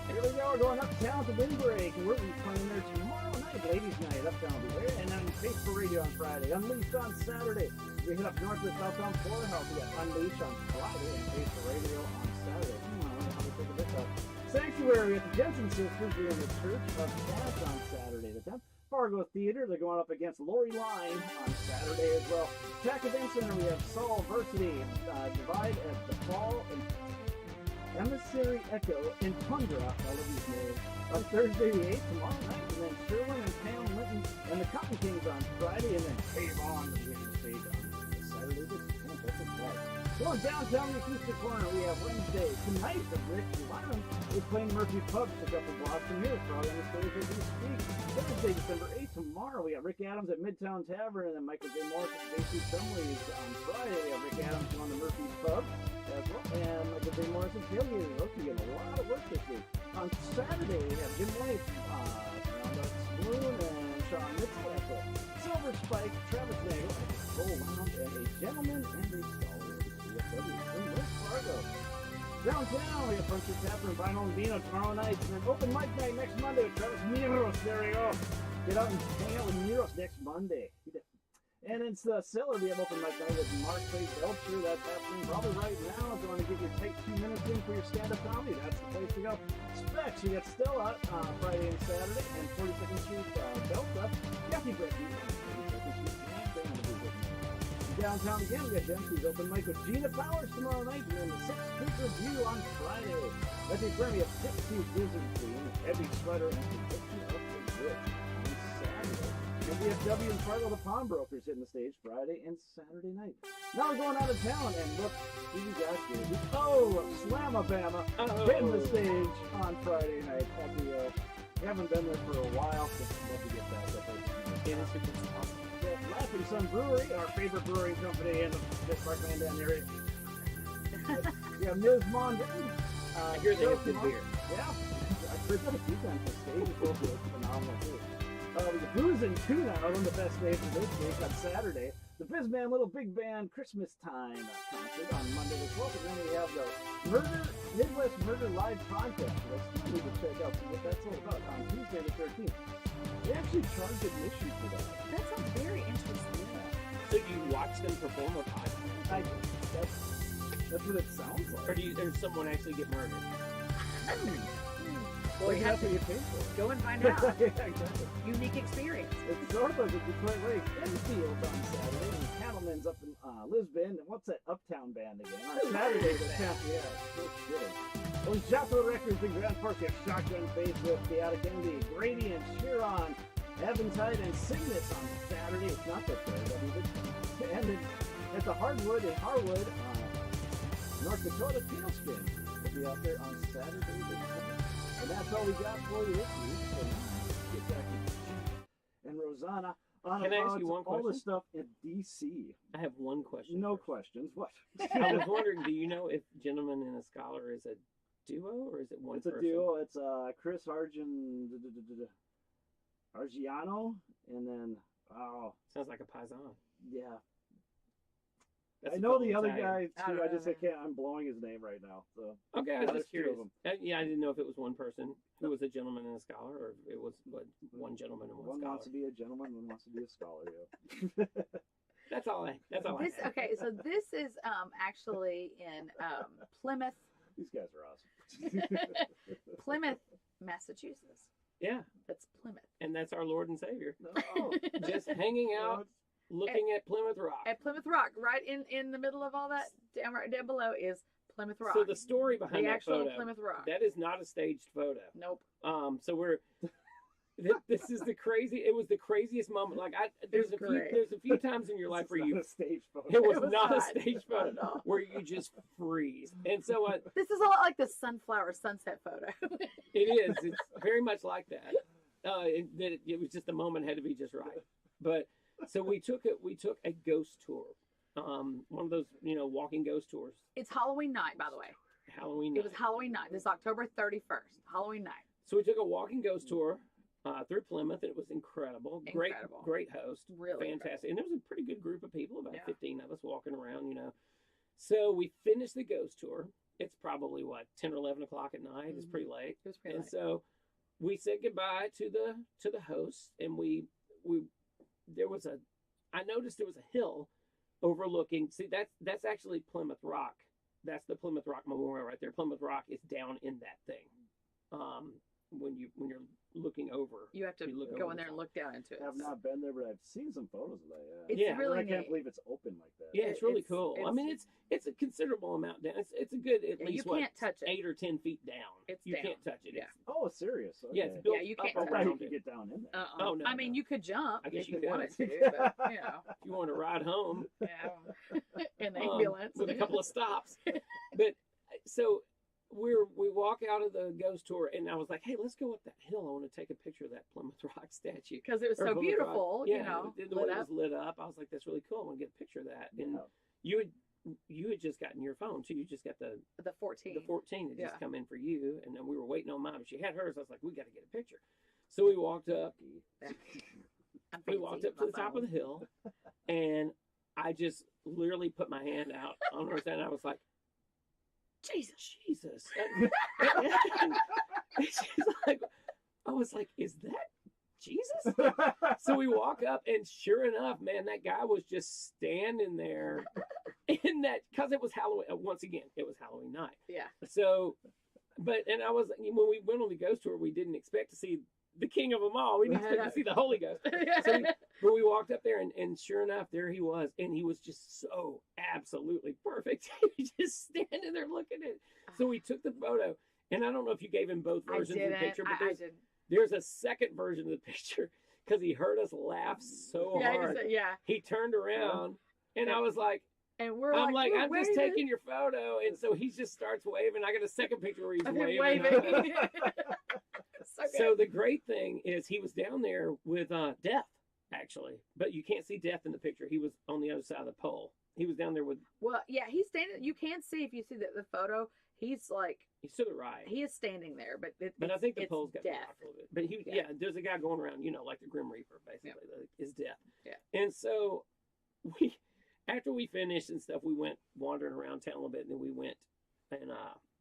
Here we go. We're going uptown to Windbreak, and we're playing there tomorrow night, ladies' night. Uptown will be there, and on Facebook Radio on Friday, Unleashed on Saturday. We hit up north with Uptown Poorhouse. We got Unleashed on Friday and Facebook Radio on Saturday. I don't know how to think of this up. Sanctuary at the Jensen Sisters. We're in the Church of Cats on Saturday the 10th. Fargo Theater, they're going up against Lori Line on Saturday as well. Tech Event Center, we have Soul Versity, Divide at the Fall, and Emissary Echo and Tundra, all of these names, on Thursday the 8th, tomorrow night, and then Sherwin and Pam Linton and the Cotton Kings on Friday, and then Cave On, the Vision Stage on Saturday the 10th. That's a flight. Going downtown the Acoustic Corner, we have Wednesday tonight, the Rich Lyman is playing Murphy Pub, just up in Boston here, probably on the stage as we speak. Thursday, December 8th, tomorrow, we got Rick Adams at Midtown Tavern, and then Michael J. Morris at JC Chumley's on Friday. We have Rick Adams going to Murphy's Pub as well, and Michael J. Morris at Tailgating. Look, we get a lot of work this week. On Saturday, we have Jim White, Roundup Spoon, and Sean Mitchell at the Silver Spike, Travis Nagel at the Soul Lounge, and a Gentleman and a Scholar at the CFW in West Fargo. Downtown, we have Puncher Tapper and Vinyl and Vino tomorrow night, and then open mic night next Monday with Travis Miros. There we go. Get out and hang out with Miros next Monday. And it's the Cellar. We have open mic night with Mark Belcher. That's happening probably right now. If you want to give your take 2 minutes in for your stand-up comedy, that's the place to go. Specs, you got Stella Friday and Saturday, and 42nd Street Delta. Kathy Britton, 42nd Street. Downtown again, we got Dempsey's open mic with Gina Powers tomorrow night, and then the 6th Street Review on Friday. That's a Grammy of 60 Wizard Queen, Heavy Sweater, and Conviction of the Witch on Saturday. And VFW and Fargo the Pawnbrokers hitting the stage Friday and Saturday night. Now we're going out of town, and look who we got here. Slamabama hitting the stage on Friday night at the, we haven't been there for a while, so love to get back up there. Laughing Sun Brewery, our favorite brewing company in the Pittsburgh Mandan area. We have Ms. Mondin. I hear they have good beer. Yeah, I've heard that a few times. The stage is also phenomenal too. We got Booze and Tuna out on the best day for this week on Saturday. The Bizman Little Big Band Christmas Time concert on Monday the 12th. And then we have the Midwest Murder Live podcast. I still need to check out what that's all about on Tuesday the 13th. They actually charge admission for that. That sounds very interesting. So do you watch them perform a podcast? That's what it sounds like. Or does someone actually get murdered? Well, you have to get paid for it. Go and find out. Yeah, exactly. Unique experience. It's sort of like the Detroit Lake Enfield on Saturday, and Cattleman's up in Lisbon, and what's that Uptown band again? On Saturday, the yeah, so good. Well, in Chaparral Records in Grand Park, have Shotgun Face with Chaotic Envy, Gradient, Chiron, Eventide, and Cygnus on Saturday. It's not the third, and then at the Hardwood in Harwood, North Dakota, Tailspin will be out there on Saturday. And that's all we got for you this week. So now, get back to Chief and Rosanna on Can I ask you one all the question? stuff in D.C. I have one question. No first. questions. What? I was wondering, do you know if Gentleman and a Scholar is a duo or is it one It's person? a duo. It's Chris Argiano, and then Sounds like a paisan. yeah. That's I a know fellow the other Italian. guy too. I just I'm blowing his name right now. So Okay, I was Yeah, there's just two of curious. them. Yeah, I didn't know if it was one person who was a gentleman and a scholar, or if it was one gentleman and one one scholar. wants to be a gentleman, one wants to be a scholar. Yeah. That's all I have. Okay, so this is actually in Plymouth, These guys are awesome. Plymouth, Massachusetts. Yeah, That's Plymouth. and that's our Lord and Savior. No. Just hanging out, looking at Plymouth Rock. At Plymouth Rock, right in the middle of all that, down below is Plymouth Rock. So the story behind the that actual photo, Plymouth Rock. that is not a staged photo. Nope. So we're. This is it was the craziest moment. Like there's a few times in your life where It's you. not a stage photo. It was was not a not. stage Not photo at all. where you just freeze. And so This is a lot like the sunflower sunset photo. it is. It's very much like that. It was just the moment had to be just right. But so we took a ghost tour, one of those walking ghost tours. It's Halloween night, by the way. Halloween It night. was Halloween night. This is October 31st. Halloween night. So we took a walking ghost tour through Plymouth, and it was incredible. Incredible. Great host. Really Fantastic. And there was a pretty good group of people, about Yeah. 15 of us walking around, So we finished the ghost tour. It's probably 10 or 11 o'clock at night. It's pretty late. It was pretty And late. so we said goodbye to the host, and I noticed there was a hill overlooking. See, that's actually Plymouth Rock. That's the Plymouth Rock Memorial right there. Plymouth Rock is down in that thing. When you're looking over, You have to you look go over in the there and top. look down into it. I've not been there, but I've seen some photos of that. Yeah. It's Yeah. really I can't neat. believe it's open like that. Yeah, it's really It's- cool. I it's- mean, it's a considerable amount down. It's a good at Yeah, least you can't touch it. 8 or 10 feet down. It's you down. can't touch it. Yeah. It's- Oh, serious? Okay. Yeah, it's built Yeah, you up can't I touch thought you around could it. get down in there. Oh, no, I mean, no. you could jump I guess if you you could. wanted to, but If you want to ride home yeah. In the ambulance with a couple of stops. But so we walk out of the ghost tour, and I was like, hey, let's go up that hill. I want to take a picture of that Plymouth Rock statue. because it was Or so Plymouth beautiful, Rock. you Yeah, know, the way lit it up. was lit up. I was like, that's really cool. I want to get a picture of that. And Yeah. you had just gotten your phone too. You just got the 14. 14 had just Yeah. come in for you, and then we were waiting on mine, but she had hers. I was like, we got to get a picture. So we walked up. I'm We fancy walked with up to my the top of phone. the hill, and I just literally put my hand out on her, and I was like, Jesus. And she's like, I was like, is that Jesus? So we walk up, and sure enough, man, that guy was just standing there in that, because it was Halloween. Once again, it was Halloween night. Yeah. So, and I was, when we went on the ghost tour, we didn't expect to see the king of them all. We didn't expect to see the Holy Ghost. But we walked up there, and sure enough, there he was. And he was just so absolutely perfect. He was just standing there looking at it. So we took the photo. And I don't know if you gave him both versions of the picture, but there's a second version of the picture because he heard us laugh so hard. He turned around, and I was like, and I'm just taking your photo. And so he just starts waving. I got a second picture where he's waving. So the great thing is he was down there with Death, actually. But you can't see Death in the picture. He was on the other side of the pole. He was down there with... Well, yeah, he's standing... You can't see if you see the photo. He's like... He's to the right. He is standing there, but I think the pole's got blocked a little bit. But there's a guy going around, like the Grim Reaper, basically, is Death. Yeah. And so after we finished and stuff, we went wandering around town a little bit, and then we went and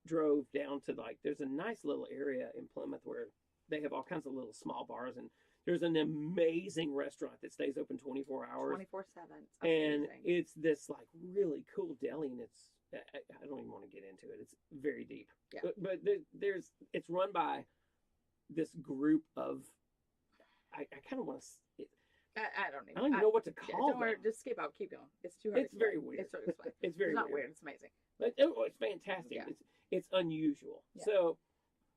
drove down to, there's a nice little area in Plymouth where they have all kinds of little small bars, and there's an amazing restaurant that stays open 24 hours. 24/7. And it's this, really cool deli, and I don't even want to get into it. It's very deep. Yeah. But it's run by this group of, I kind of want to, I don't even know what to call them. Just skip out. Keep going. It's too hard. It's very weird. It's very not weird. It's amazing. But it's fantastic. Yeah. It's unusual. Yeah. So,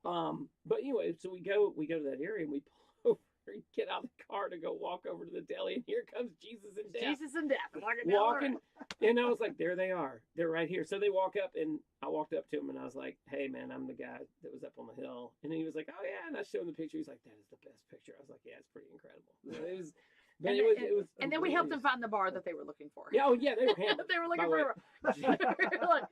but anyway, so we go to that area, and we pull over and get out of the car to go walk over to the deli, and here comes Jesus and Death. Jesus and Death. Walking, and I was like, there they are. They're right here. So they walk up, and I walked up to him, and I was like, hey, man, I'm the guy that was up on the hill. And he was like, oh, yeah. And I showed him the picture. He's like, that is the best picture. I was like, yeah, it's pretty incredible. It was... And then we helped them find the bar that they were looking for. Yeah, they were hammered. They were looking for a bar.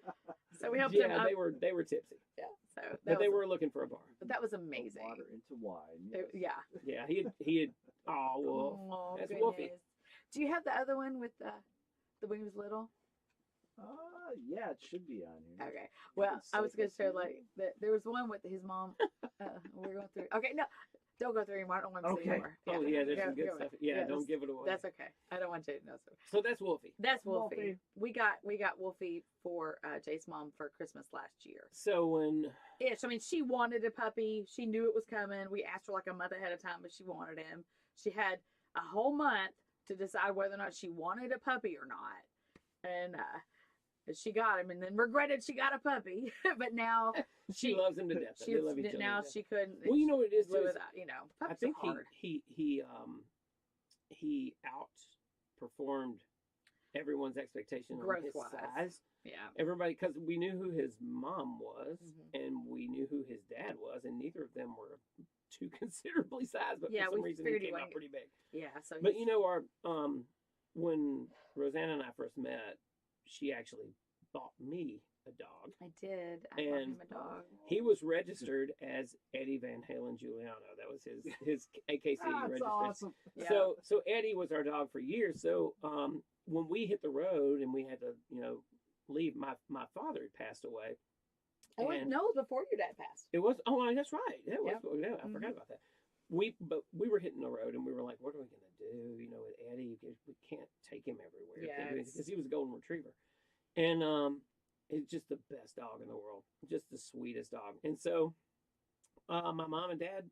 So we helped them. Yeah, they were tipsy. Yeah, so they were looking for a bar. But that was amazing. Water into wine. Yes. Yeah, he had. Oh, well, that's Wolfie. Do you have the other one with the when he was little? Yeah, it should be on here. Okay. Well, I was gonna share there was one with his mom. We're going through. Okay, no. Don't go through anymore. I don't want to see anymore. Yeah. Oh, yeah, there's some good stuff. Yeah, don't give it away. That's okay. I don't want you to know. So that's Wolfie. That's Wolfie. We got Wolfie for Jay's mom for Christmas last year. So when... Yeah, so, I mean, she wanted a puppy. She knew it was coming. We asked her a month ahead of time, but she wanted him. She had a whole month to decide whether or not she wanted a puppy or not. And she got him, and then regretted she got a puppy. But now she loves him to death. She couldn't. Well, you know what it is live without. I think he outperformed everyone's expectation on his size. Yeah, everybody, because we knew who his mom was, and we knew who his dad was, and neither of them were too considerably sized. But for some reason, he came out pretty big. Yeah. So, but our when Rosanna and I first met, she actually bought me a dog. I did. I bought him a dog. He was registered as Eddie Van Halen Giuliano. That was his AKC registration. That's awesome. Yeah. So Eddie was our dog for years. So when we hit the road and we had to, leave, my father had passed away. Oh, no, it was before your dad passed. It was. Oh, that's right. That was. Yeah. I forgot about that. But we were hitting the road, and we were like, what are we going to do? With Eddie, we can't take him everywhere because he was a golden retriever. And it's just the best dog in the world, just the sweetest dog. And so my mom and dad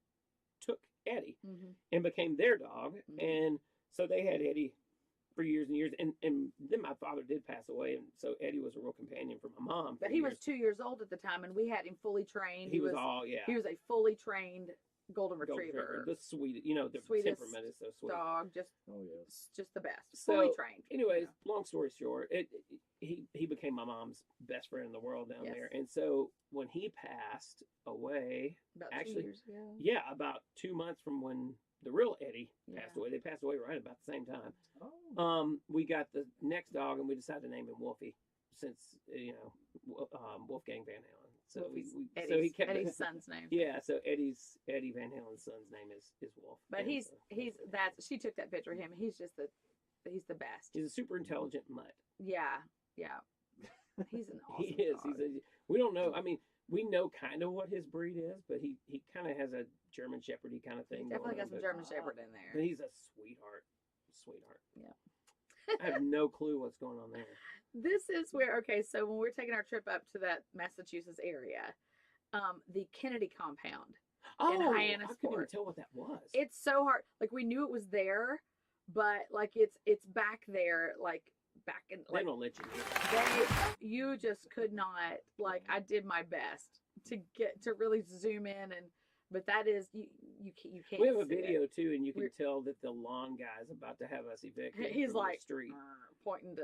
took Eddie and became their dog. And so they had Eddie for years and years. And then my father did pass away. And so Eddie was a real companion for my mom. But he was 2 years old at the time, and we had him fully trained. He was a fully trained golden retriever. The sweetest, the sweetest temperament is so sweet. Dog, just the best. So, fully trained. Anyways, long story short, he became my mom's best friend in the world down there. And so when he passed away, about 2 years ago. Yeah, about 2 months from when the real Eddie passed away. They passed away right about the same time. Oh. We got the next dog, and we decided to name him Wolfie, since Wolfgang Van Halen. So he kept Eddie's son's name. Yeah, so Eddie Van Halen's son's name is Wolf. But she took that picture of him. He's just he's the best. He's a super intelligent mutt. Yeah. He's an awesome dog. We don't know. I mean, we know kind of what his breed is, but he kind of has a German Shepherdy kind of thing. Definitely going got on, some but- German Shepherd in But there. he's a sweetheart. Yeah. I have no clue what's going on there. This is where, okay, so when we're taking our trip up to that Massachusetts area, the Kennedy compound. Oh, I couldn't even Hyannisport. tell what that was. It's so hard. Like we knew it was there, but like it's back there, like back in They like don't let you do it. you just could not, like I did my best to really zoom in, and but that is you can't. We have a see it. video too, and you can We're- tell that the lawn guy's about to have us evicted. He's from the like street. pointing to.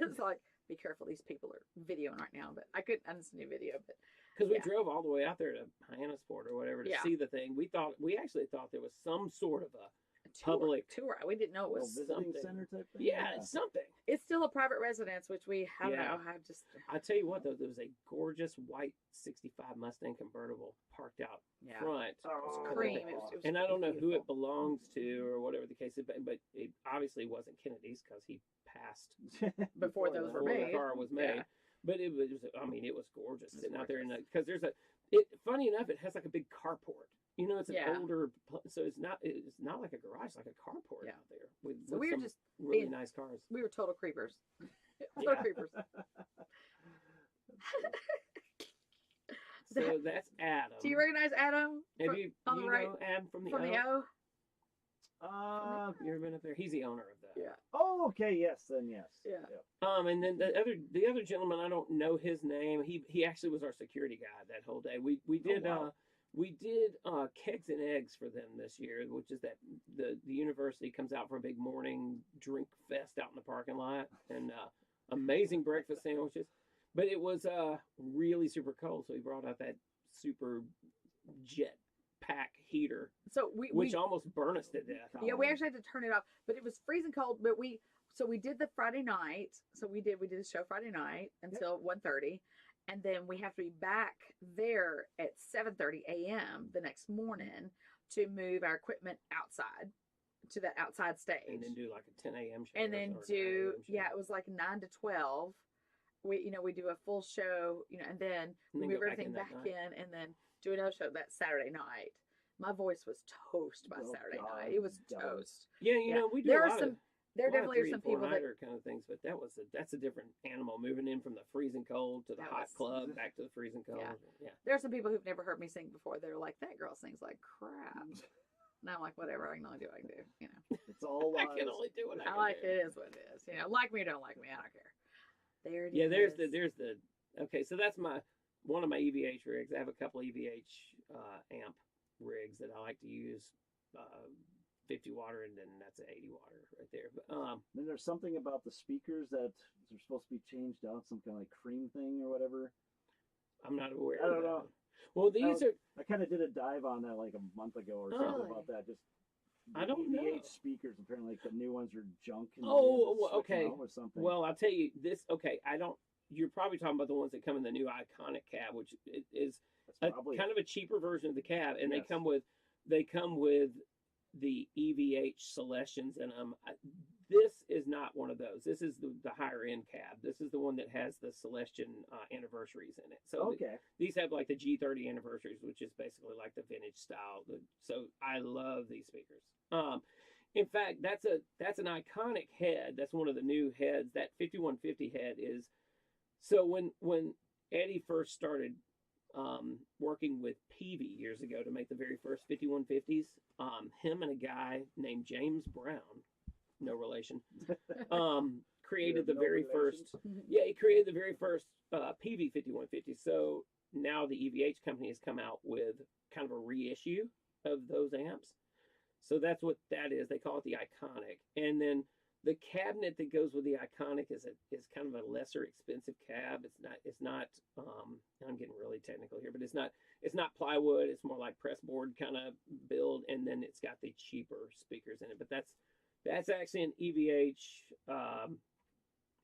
It's like, be careful, these people are videoing right now. But I couldn't understand the video. But Because we yeah. drove all the way out there to Hyannisport or whatever to Yeah. see the thing. We actually thought there was some sort of a tour, public tour. We didn't know it Little was. visiting something. center type thing. yeah, something. It's still a private residence, which we I don't Yeah. know. I just I tell you what though, there was a gorgeous white '65 Mustang convertible parked out yeah. front. Oh, Cream. It was And I don't know who it beautiful. belongs to or whatever the case is, but it obviously wasn't Kennedy's because he passed Before those were before the made. car was made. Yeah. But it was, I mean, it was gorgeous It's sitting out there gorgeous. because there's funny enough, it has like a big carport. You know, it's an Yeah. older, so it's not like a garage, it's like a carport Yeah. out there with, So with we were some just really being- nice cars. we were total creepers. Yeah. Total creepers. So that's Adam. Do you recognize Adam? Have from- you on the you right know Adam from the from O? the O? You ever been up there? He's the owner of that. Yeah. Oh, okay. Yes. Then yes. Yeah. And then the other gentleman, I don't know his name. He actually was our security guy that whole day. We did wow. we did kegs and eggs for them this year, which is that the university comes out for a big morning drink fest out in the parking lot, and amazing breakfast sandwiches. But it was really super cold, so he brought out that super jet pack heater, So which almost burned us to death. yeah, we actually had to turn it off, but it was freezing cold. But we did the Friday night. So we did the show Friday night until 1:30, and then we have to be back there at 7:30 a.m. the next morning to move our equipment outside to the outside stage, And then do like a 10 a.m. show. and or then 9 do a.m. show. it was like 9 to 12. We do a full show, and then And we then move go everything that back night. in, and then do another show that Saturday night. My voice was toast by Oh, Saturday God, night. It was God. toast. Yeah, you know, we do There a are lot some. of, There a lot of definitely are 3 some and 4 people that nighter kind of things, but that's a different animal. Moving in from the freezing cold to the That hot was- club, back to the freezing cold. Yeah. Yeah. there are some people who've never heard me sing before. They're like, that girl sings like crap. And I'm like, whatever. I can only do what I can do. You know, It's all I lies. can only do what I I can like do. it is what it is. You know, like me or don't like me, I don't care. There it Yeah, there's is. the okay. So that's one of my EVH rigs. I have a couple EVH amp rigs that I like to use, 50 water, and then that's an 80 water right there. But Then there's something about the speakers that are supposed to be changed out, some kind of like cream thing or whatever. I'm not aware. I of don't that. know. Well, these are. I kind of did a dive on that like a month ago or Oh. something Really? about that. Just the I don't know. EVH speakers. Apparently, like the new ones are junk. And Oh, you have to well, switch them okay. out Or something. Well, I'll tell you this. Okay, I don't. You're probably talking about the ones that come in the new Iconic cab, which is That's a probably kind of a cheaper version of the cab, and Yes. they come with the EVH Celestions in them. This is not one of those. This is the higher end cab. This is the one that has the Celestion anniversaries in it. So okay. these have like the G30 anniversaries, which is basically like the vintage style. So I love these speakers. In fact, that's an Iconic head. That's one of the new heads. That 5150 head is. So when Eddie first started working with Peavey years ago to make the very first 5150s, him and a guy named James Brown, no relation, created the No very relations? first. Yeah, he created the very first Peavey 5150. So now the EVH company has come out with kind of a reissue of those amps. So that's what that is. They call it the Iconic. And then the cabinet that goes with the Iconic is kind of a lesser expensive cab. It's not I'm getting really technical here, but it's not plywood. It's more like pressboard kind of build, and then it's got the cheaper speakers in it. But that's actually an EVH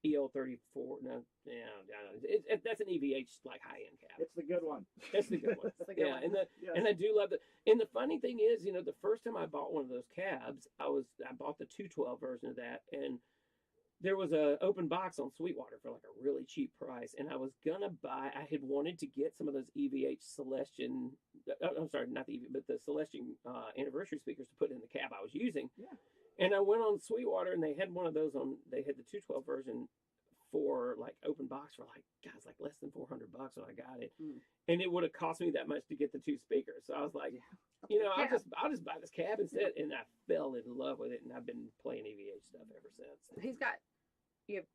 EL34. No, yeah, that's an EVH like high end cab. It's the good one. That's the good one. It's the good Yeah, one. Yes. and I do love it. And the funny thing is, the first time I bought one of those cabs, I bought the 212 version of that, and there was a open box on Sweetwater for like a really cheap price, and I was gonna buy. I had wanted to get some of those EVH Celestion. I'm sorry, not the EVH, but the Celestion anniversary speakers to put in the cab I was using. Yeah. And I went on Sweetwater, and they had one of those on. They had the 212 version for like open box for like, guys, like less than $400 when I got it, and it would have cost me that much to get the 2 speakers. So I was like, I'll just buy this cab instead, and I fell in love with it, and I've been playing EVH stuff ever since. You have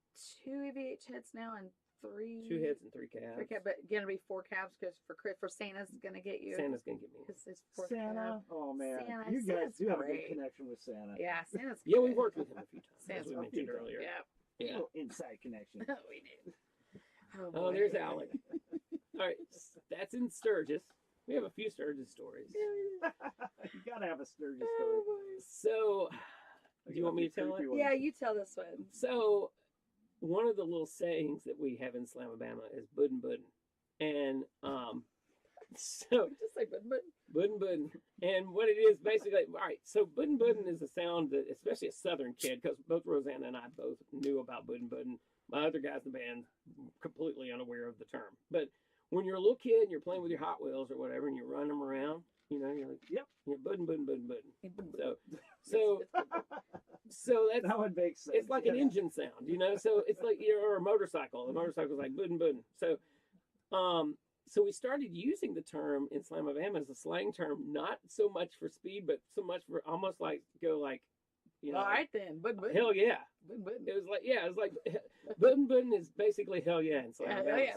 2 EVH heads now and 3. 2 heads and 3 cabs. 3 cabs, but gonna be 4 cabs because for Santa's gonna get you. Santa's gonna get me. It's 4th Santa. cab. Oh man, Santa. you guys Santa's do have a great. good connection with Santa. Yeah, Santa's. Yeah, good. we've worked with him a few times, Santa's as we a mentioned few earlier. Yeah. Yeah. Little inside connection. We did. Oh, Oh, boy. there's Alec. All right, that's in Sturgis. We have a few Sturgis stories. You gotta have a Sturgis Oh, story. boy. So, do you want me to tell it? Creepy one. Yeah, you tell this one. So, one of the little sayings that we have in Slamabama is "buddin' buddin'," and so Just say but buddin' buddin', and what it is basically, all right. So, buddin' buddin' is a sound that, especially a Southern kid, because both Rosanna and I both knew about buddin' buddin'. My other guys in the band completely unaware of the term, but when you're a little kid and you're playing with your Hot Wheels or whatever, and you run them around, you're like, Yep. buddin', buddin', buddin', buddin'. So that's That would make sense. it's like an engine sound, So it's like or a motorcycle. The motorcycle's like buddin' buddin'. So we started using the term in Slamabama as a slang term, not so much for speed, but so much for almost like all right then. But hell yeah. but It was like buddin' buddin' is basically hell yeah in Slamabama. yeah,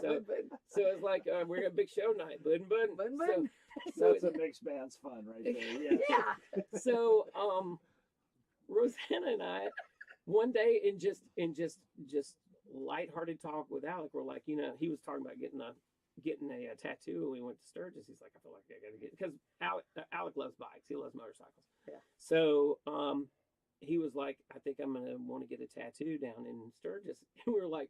So it's like we're gonna have a big show night, buddin' buddin'. Buddin' So- buddin'. So That's a mixed band's fun right there. Yeah. Yeah. So Rosanna and I one day in just lighthearted talk with Alec, we're like, he was talking about getting a tattoo, and we went to Sturgis. He's like, I feel like I gotta get, because Alec loves bikes, he loves motorcycles. Yeah. So he was like, I think I'm gonna want to get a tattoo down in Sturgis, and we were like,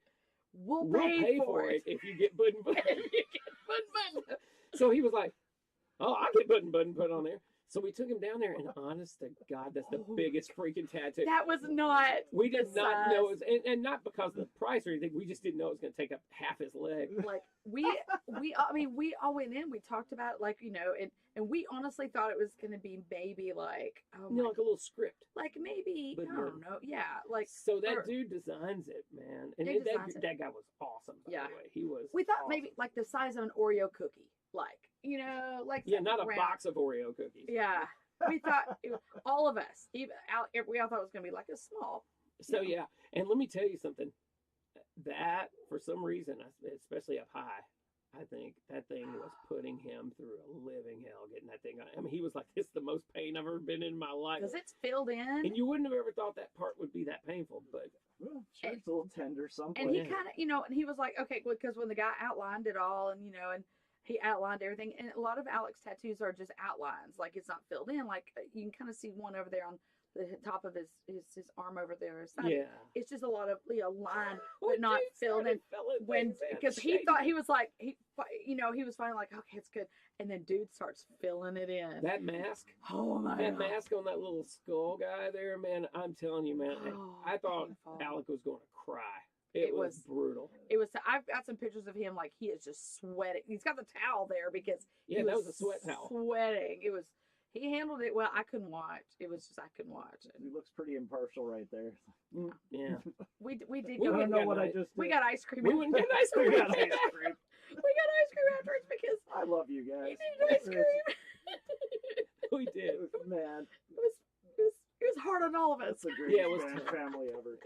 We'll we'll pay for it. if you get buddin' buddin'. You get buddin'. So he was like, oh, I'll get buddin' buddin' put on there. So we took him down there, and honest to God, that's the biggest freaking tattoo. That was not. We did the not size. know it was, and not because of the price or anything. We just didn't know it was going to take up half his leg. Like we all went in. We talked about it, and we honestly thought it was going to be maybe like Like a little script. like maybe But I don't know. Yeah, like So that or- dude designs it, man, and He designs it. that guy was awesome. By Yeah. the way, he was. we thought awesome. maybe like the size of an Oreo cookie, like Yeah, not a round. box of Oreo cookies. Yeah, we thought all of us, even we all thought it was going to be like a small. So yeah, and let me tell you something. That for some reason, especially up high, I think that thing was putting him through a living hell getting that thing on. I mean, he was like, "This is the most pain I've ever been in my life." Because it's filled in. And you wouldn't have ever thought that part would be that painful, but Well, sure, it's a little tender someplace. And he Yeah. kind of, and he was like, okay, because when the guy outlined it all, and and he outlined everything, and a lot of Alex tattoos are just outlines, like it's not filled in. Like you can kind of see one over there on the top of his arm over there. His side. yeah. It's just a lot of line, Well, but not dude filled started in. filling When things in, because he shading thought it. he was like he was finally like, okay, it's good, and then dude starts filling it in. That mask, Oh my that God. mask on that little skull guy there, man. I'm telling you, man. Oh, I thought painful. Alec was going to cry. It It was was- brutal. It was. I've got some pictures of him like he is just sweating. He's got the towel there because Yeah, he that was a sweat towel. Sweating. It was. He handled it well. I couldn't watch. It was just I couldn't watch it. He looks pretty impartial right there. Yeah. We did We I go. don't went know that what I night. just did. We got ice cream. We wouldn't get ice We cream. got ice cream. We got ice cream afterwards because I love you he guys. needed ice cream. We did. Man, It was hard on all of us. that's the greatest Yeah, it was band tough. family ever.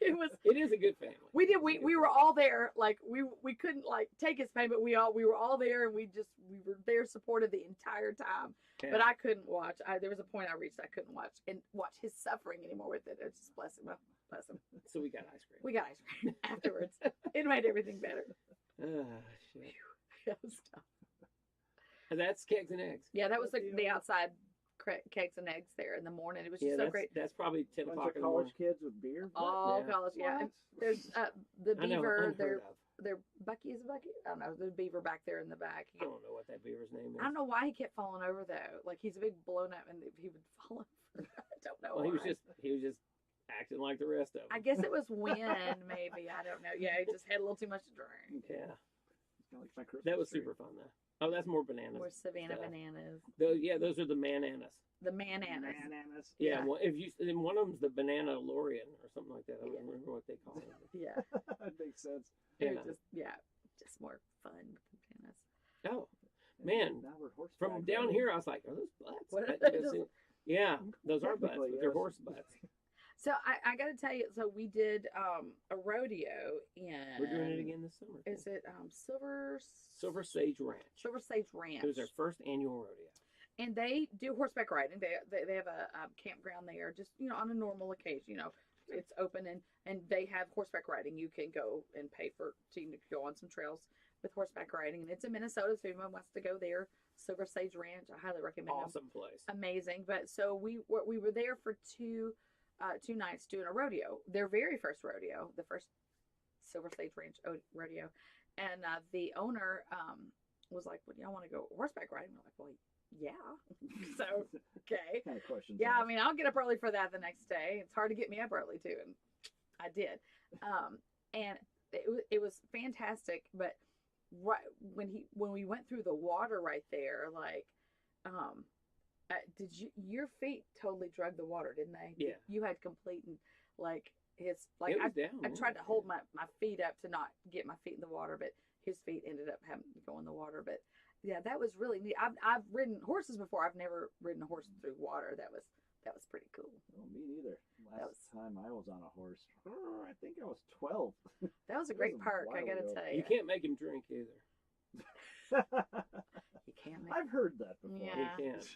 It was. It is a good family. We were all there. Like we couldn't like take his pain, but we were all there, and we were there supported the entire time. Yeah. But I couldn't watch. There was a point I reached I couldn't watch his suffering anymore with it. It's just bless him. Bless him. So we got ice cream. We got ice cream afterwards. It made everything better. Ah, shit. That was tough. And that's kegs and eggs. Yeah, that was What the deal? outside cakes and eggs there in the morning. It was just Yeah, so that's, great. that's probably 10 Bunch o'clock of in the morning. college kids with beer. All Yeah. college, yeah. What? And there's the I know, beaver. unheard of. They're Bucky is Bucky. I don't know. The beaver back there in the back. I don't know what that beaver's name is. I don't know why he kept falling over though. Like he's a big blown up, and he would fall over. I don't know. Well, he was why. just acting like the rest of them. I guess it was wind, maybe. I don't know. Yeah, he just had a little too much to drink. Yeah. It's kinda like my Christmas That was tree. super fun, though. Oh, that's more bananas. Or Savannah stuff. bananas. Those are the mananas. The mananas. Bananas. Yeah, Yeah. Well, then one of them's the banana Lorian or something like that. I don't Yeah. remember what they call it. Yeah. That makes sense. It Yeah. was just more fun with the bananas. Oh, And Man, now we're horseback from down riding. here, I was like, "Are those butts?" What are I- those? yeah, those are butts, Technically, but they're yes. horse butts. So I got to tell you, so we did a rodeo in. We're doing it again this summer. Is it Silver Sage Ranch. Silver Sage Ranch? It was our first annual rodeo. And they do horseback riding. They have a campground there, just on a normal occasion. It's open and they have horseback riding. You can go and pay to go on some trails with horseback riding. And it's in Minnesota, so if anyone wants to go there, Silver Sage Ranch, I highly recommend them. Awesome place. Amazing. But so we were there for two nights doing a rodeo, their very first rodeo, the first Silver Sage Ranch rodeo, and the owner was like, "Well, y'all want to go horseback riding?" We're like, "Well, yeah." So okay, Kind of questions. yeah. I mean, I'll get up early for that the next day. It's hard to get me up early too, and I did. And it was fantastic. But right when we went through the water right there, like, your feet totally drug the water, didn't they? Yeah. You had complete and like his like It was down. I tried to hold my feet up to not get my feet in the water, but his feet ended up having to go in the water. But yeah, that was really neat. I've ridden horses before. I've never ridden a horse through water. That was pretty cool. Oh, me neither. Last was- time I was on a horse, I think I was 12. That was a That great was a park. I while gotta ago. tell You you. can't make him drink either. You can't make I've heard that before. Yeah. You can't.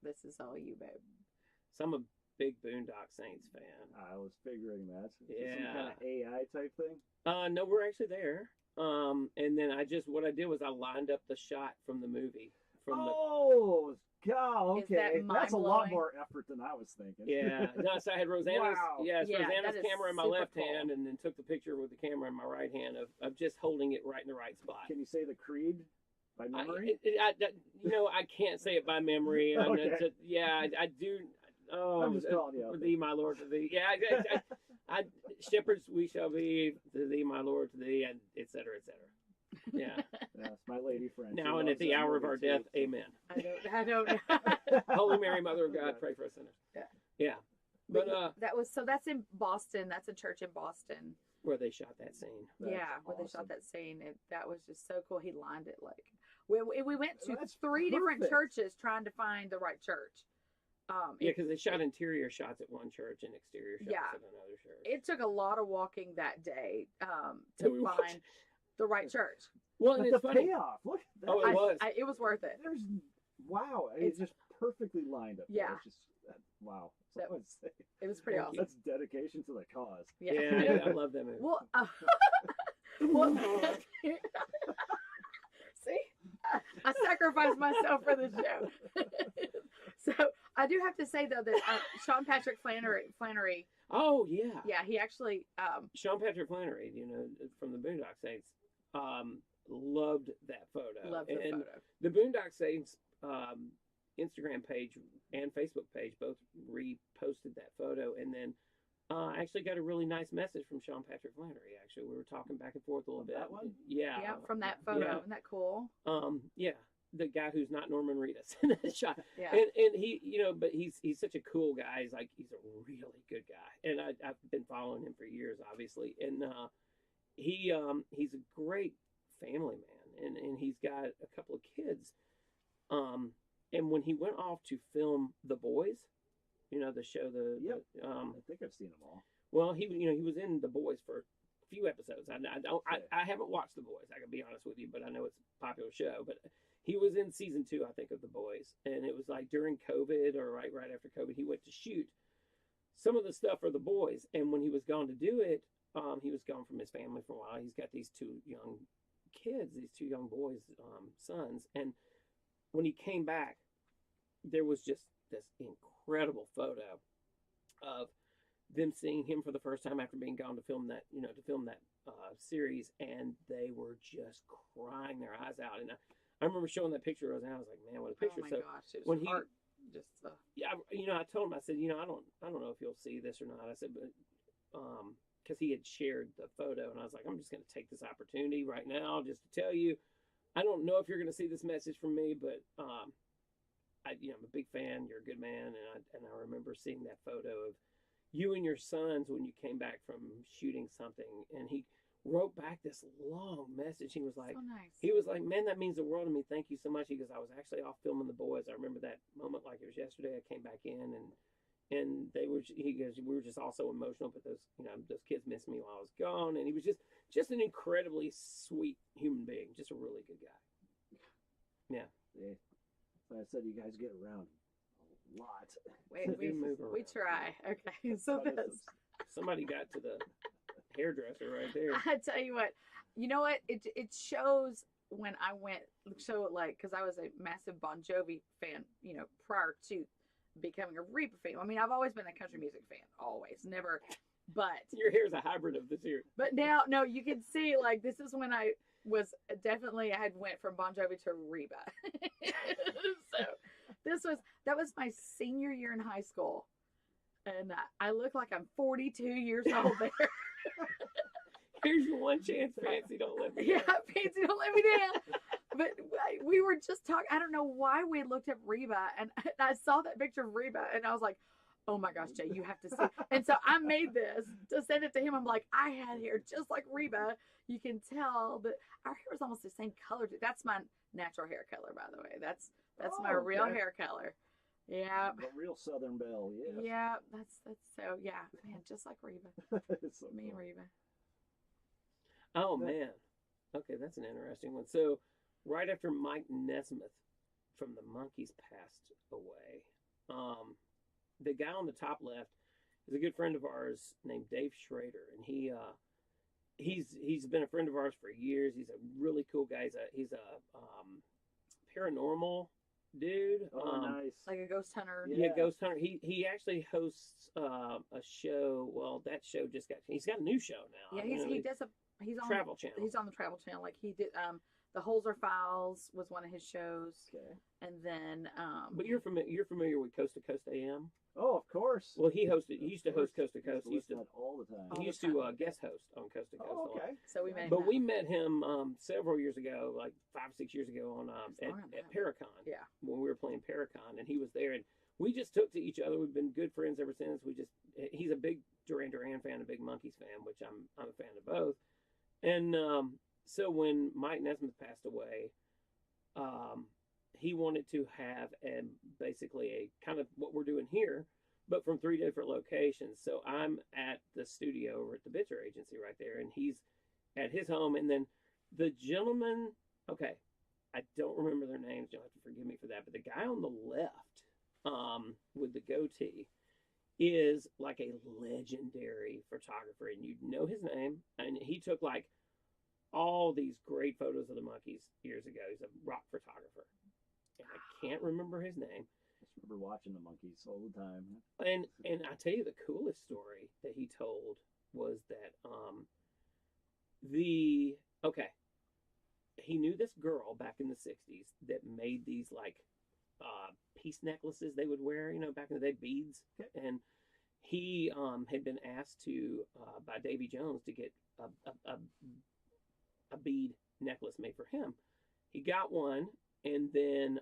this is all you, babe. So I'm a big Boondock Saints fan. I was figuring that. Is it some Yeah. kind of AI type thing? No, we're actually there. And then what I did was I lined up the shot from the movie. Oh, God, Is that okay. That's a lot mind-blowing? more effort than I was thinking. Yeah. No, so I had Rosanna's, Wow. Yeah, that Rosanna's is camera in my super left cool. hand, and then took the picture with the camera in my right hand of just holding it right in the right spot. Can you say the creed by memory? I can't say it by memory. Okay. I do. Oh, I'm just calling you out. thee, my Lord, to thee. Yeah, I shepherds we shall be, to thee, my Lord, to thee, and et cetera, et cetera. Yeah. Yes, my lady friend. She Now and at loves the that hour of movie our too, death, so- amen. I don't know. Holy Mary, Mother of God, pray for us sinners. Yeah. Yeah. But that's in Boston. That's a church in Boston. where they shot that scene. That's yeah, where they shot awesome. that scene. That was just so cool. He lined it like we went to That's 3 different perfect. churches trying to find the right church. Yeah, because they shot interior shots at one church and exterior shots Yeah. at another church. It took a lot of walking that day Yeah, to we walked. find the right church. Well, But and the it's funny. payoff, look at that. Oh, it was. It was worth it. There's, wow, It's- it's just perfectly lined up. there. Yeah. It's just, wow. That- So I would say, It was pretty Thank awesome. that's dedication to the cause. Yeah, I love that movie. Well, well see, I sacrificed myself for the show. So I do have to say though that Sean Patrick Flannery, Oh yeah. yeah, he actually, Sean Patrick Flannery, from the Boondock Saints, loved that photo. loved the and photo. The Boondock Saints Instagram page and Facebook page both reposted that photo, and then I actually got a really nice message from Sean Patrick Flannery. Actually, we were talking back and forth a little Of bit. that one? Yeah. Yeah, from that photo. Yeah. Isn't that cool? Yeah, the guy who's not Norman Reedus in that shot. Yeah. And he, but he's such a cool guy. He's a really good guy, and I've been following him for years, obviously. And he's a great family man, and he's got a couple of kids. And when he went off to film The Boys, the show, Yep. I I think I've seen them all. well, he was in The Boys for a few episodes. I haven't watched The Boys. I can be honest with you, but I know it's a popular show. But he was in season 2, I think, of The Boys, and it was like during COVID or right after COVID. He went to shoot some of the stuff for The Boys, and when he was gone to do it, he was gone from his family for a while. He's got these 2 young kids, these 2 young boys, sons, and when he came back, there was just this incredible photo of them seeing him for the first time after being gone to film that, series, and they were just crying their eyes out. And I remember showing that picture to Rosanna. I was like, man, what a picture! Oh my So gosh, it was when he, heart. just Yeah, I told him, I said, I don't know if you'll see this or not. I said, but because he had shared the photo, and I was like, I'm just going to take this opportunity right now just to tell you, I don't know if you're going to see this message from me, but I'm a big fan. You're a good man, and I remember seeing that photo of you and your sons when you came back from shooting something, and he wrote back this long message. He was like, so nice. He was like, man, that means the world to me. Thank you so much. He goes, I was actually off filming the boys. I remember that moment like it was yesterday. I came back in and they were, he goes, we were just all so emotional, but those kids missed me while I was gone. And he was just an incredibly sweet human being, just a really good guy. Yeah. I said you guys get around a lot. We try. Okay. So somebody got to the hairdresser right there. I tell you what, it shows when I went, because I was a massive Bon Jovi fan, prior to becoming a Reba fan. I mean, I've always been a country music fan, always, never, but. Your hair's a hybrid of the two. But now, no, you can see, this is when I was I had went from Bon Jovi to Reba. So that was my senior year in high school. And I look like I'm 42 years old there. Here's your one chance, Fancy. Don't let me down. Yeah, Fancy, don't let me down. But we were just talking. I don't know why we looked at Reba, and I saw that picture of Reba, and I was like, oh my gosh, Jay, you have to see. And so I made this to send it to him. I'm like, I had hair just like Reba. You can tell that our hair is almost the same color. That's my natural hair color, by the way. That's my real hair color. Yeah. The real Southern Belle, yes. Yeah, that's so, yeah, man, just like Reba. So Me cool. and Reba. Oh, man. Okay, that's an interesting one. So, right after Mike Nesmith from the Monkees passed away, the guy on the top left is a good friend of ours named Dave Schrader, and he's been a friend of ours for years. He's a really cool guy. He's a paranormal dude. Nice. Like a ghost hunter. Yeah, ghost hunter. He actually hosts a show. Well, that show he's got a new show now. Yeah, he's on Travel Channel. He's on the Travel Channel. Like he did the Holzer Files was one of his shows. Okay. And then But you're familiar with Coast to Coast AM? Oh, of course. Well, he used to host Coast to Coast. He used to all the time. He used to guest host on Coast to Coast. Oh, okay. So we met. But we met him several years ago, like 5-6 years ago, on at Paracon. Yeah. When we were playing Paracon, and he was there, and we just took to each other. We've been good friends ever since. He's a big Duran Duran fan, a big Monkees fan, which I'm a fan of both. And so when Mike Nesmith passed away, he wanted to have basically a kind of what we're doing here, but from 3 different locations. So I'm at the studio over at the Bitzer Agency right there, and he's at his home. And then the gentleman, okay, I don't remember their names. You'll have to forgive me for that. But the guy on the left with the goatee is like a legendary photographer, and you'd know his name. And he took like all these great photos of the Monkees years ago. He's a rock photographer. And I can't remember his name. I just remember watching the Monkees all the time. And I tell you, the coolest story that he told was that he knew this girl back in the 60s that made these like peace necklaces they would wear, back in the day, beads. And he had been asked to by Davy Jones to get a bead necklace made for him. He got one, and then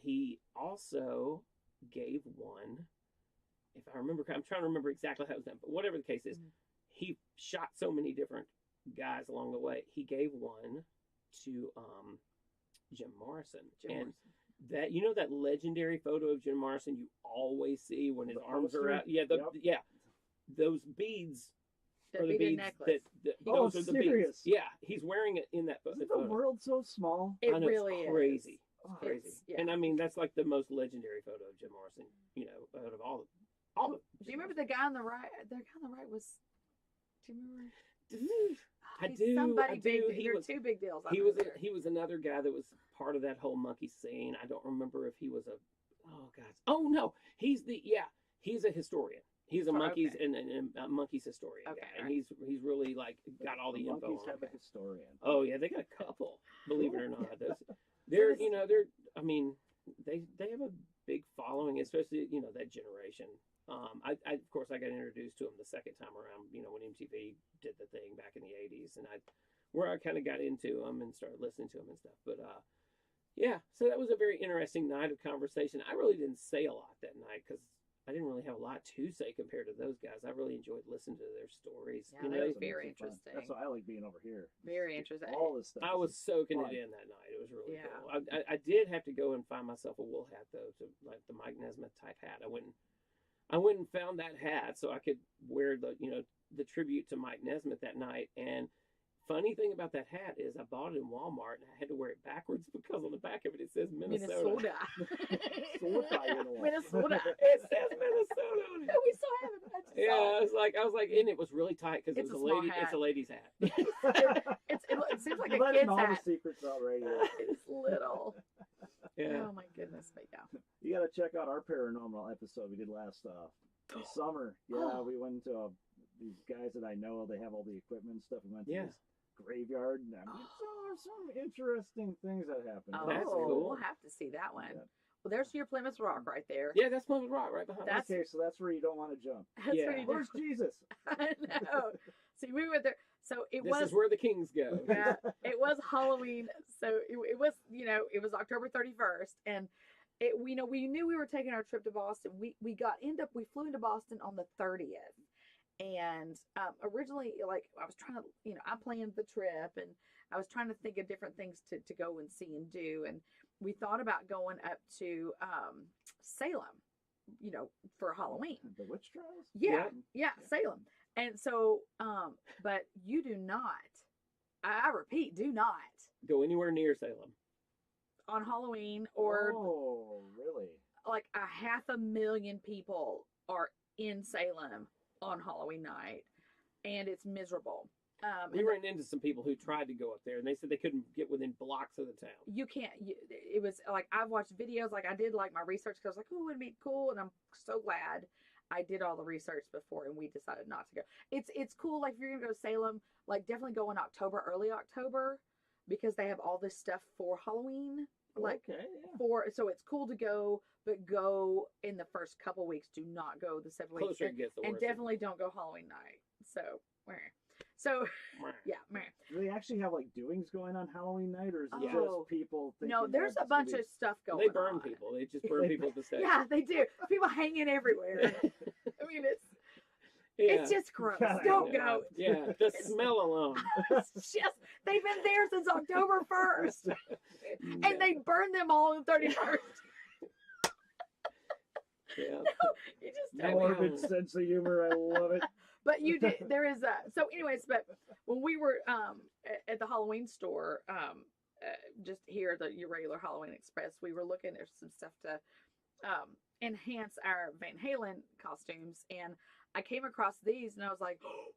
he also gave one, if I remember, I'm trying to remember exactly how it was done, but whatever the case is, he shot so many different guys along the way. He gave one to Jim Morrison. That, that legendary photo of Jim Morrison you always see when his arms are out. Yeah, those beads are the beads necklace. those are the serious? beads. Yeah, he's wearing it in that photo. Isn't the world so small? It I know, really it's crazy. is. It's crazy. Yeah. And I mean, that's like the most legendary photo of Jim Morrison, out of all the. Do you remember the guy on the right? The guy on the right was. Do you remember? I do. Somebody big. He was two big deals. He was another guy that was part of that whole monkey scene. I don't remember if he was a. Oh God. Oh no. He's a historian. He's a Monkees and a Monkees historian guy, and he's really like got all the info Monkees on have it. a historian. Oh yeah, they got a couple. Believe it or not, they're I mean, they have a big following, especially that generation. I of course I got introduced to them the second time around, when MTV did the thing back in the '80s, and I kind of got into them and started listening to them and stuff. But yeah, so that was a very interesting night of conversation. I really didn't say a lot that night because I didn't really have a lot to say compared to those guys. I really enjoyed listening to their stories. Yeah, that was very interesting. That's why I like being over here. Very interesting. All this stuff. I was soaking it in that night. It was really cool. I did have to go and find myself a wool hat though, to like the Mike Nesmith type hat. I went and found that hat so I could wear the tribute to Mike Nesmith that night. And funny thing about that hat is I bought it in Walmart and I had to wear it backwards because on the back of it says Minnesota. Minnesota. It says Minnesota on it. No, we still have it. Yeah, I was like, and it was really tight because it's a lady's hat. It seems like a kid's all hat. the secrets already. It's little. Yeah. Oh my goodness, but yeah. You got to check out our paranormal episode we did last summer. Yeah, we went to these guys that I know. They have all the equipment and stuff. We went to this graveyard. And there's some interesting things that happened. Oh, that's cool. We'll have to see that one. Yeah. Well, there's your Plymouth Rock right there. Yeah, that's Plymouth Rock right behind us. Okay, so that's where you don't want to jump. That's where you Where's Jesus? I know. See, we went there. So This is where the kings go. Yeah, it was Halloween. So it was, it was October 31st. And we knew we were taking our trip to Boston. We flew into Boston on the 30th. And originally, like, I was trying to, I planned the trip and I was trying to think of different things to go and see and do. And we thought about going up to Salem, for Halloween. The witch trials? Yeah, Salem. And so, but you do not, I repeat, do not go anywhere near Salem on Halloween or. Oh, really? Like 500,000 people are in Salem on Halloween night, and it's miserable. We ran into some people who tried to go up there, and they said they couldn't get within blocks of the town. You can't. It was like I've watched videos. Like I did like my research because I was like, oh, it'd be cool, and I'm so glad I did all the research before, and we decided not to go. It's cool. Like if you're gonna go to Salem, like definitely go in October, early October, because they have all this stuff for Halloween. Like so it's cool to go, but go in the first couple weeks. Do not go the 7 weeks. Closer it gets, the worse. And definitely don't go Halloween night. So yeah, Do they actually have like doings going on Halloween night, or is it just people thinking? No, there's a bunch of stuff going on. They burn people. They just burn people at the stake. Yeah, they do. People hanging everywhere. I mean, it's just gross. Don't go. Yeah, the smell alone. It's just, they've been there since October 1st. And they burn them all on the 31st. Yeah. No, you just don't. Morbid sense of humor. I love it. But there is so anyways, but when we were at the Halloween store, just here at your regular Halloween Express, we were looking at some stuff to enhance our Van Halen costumes, and I came across these, and I was like, oh,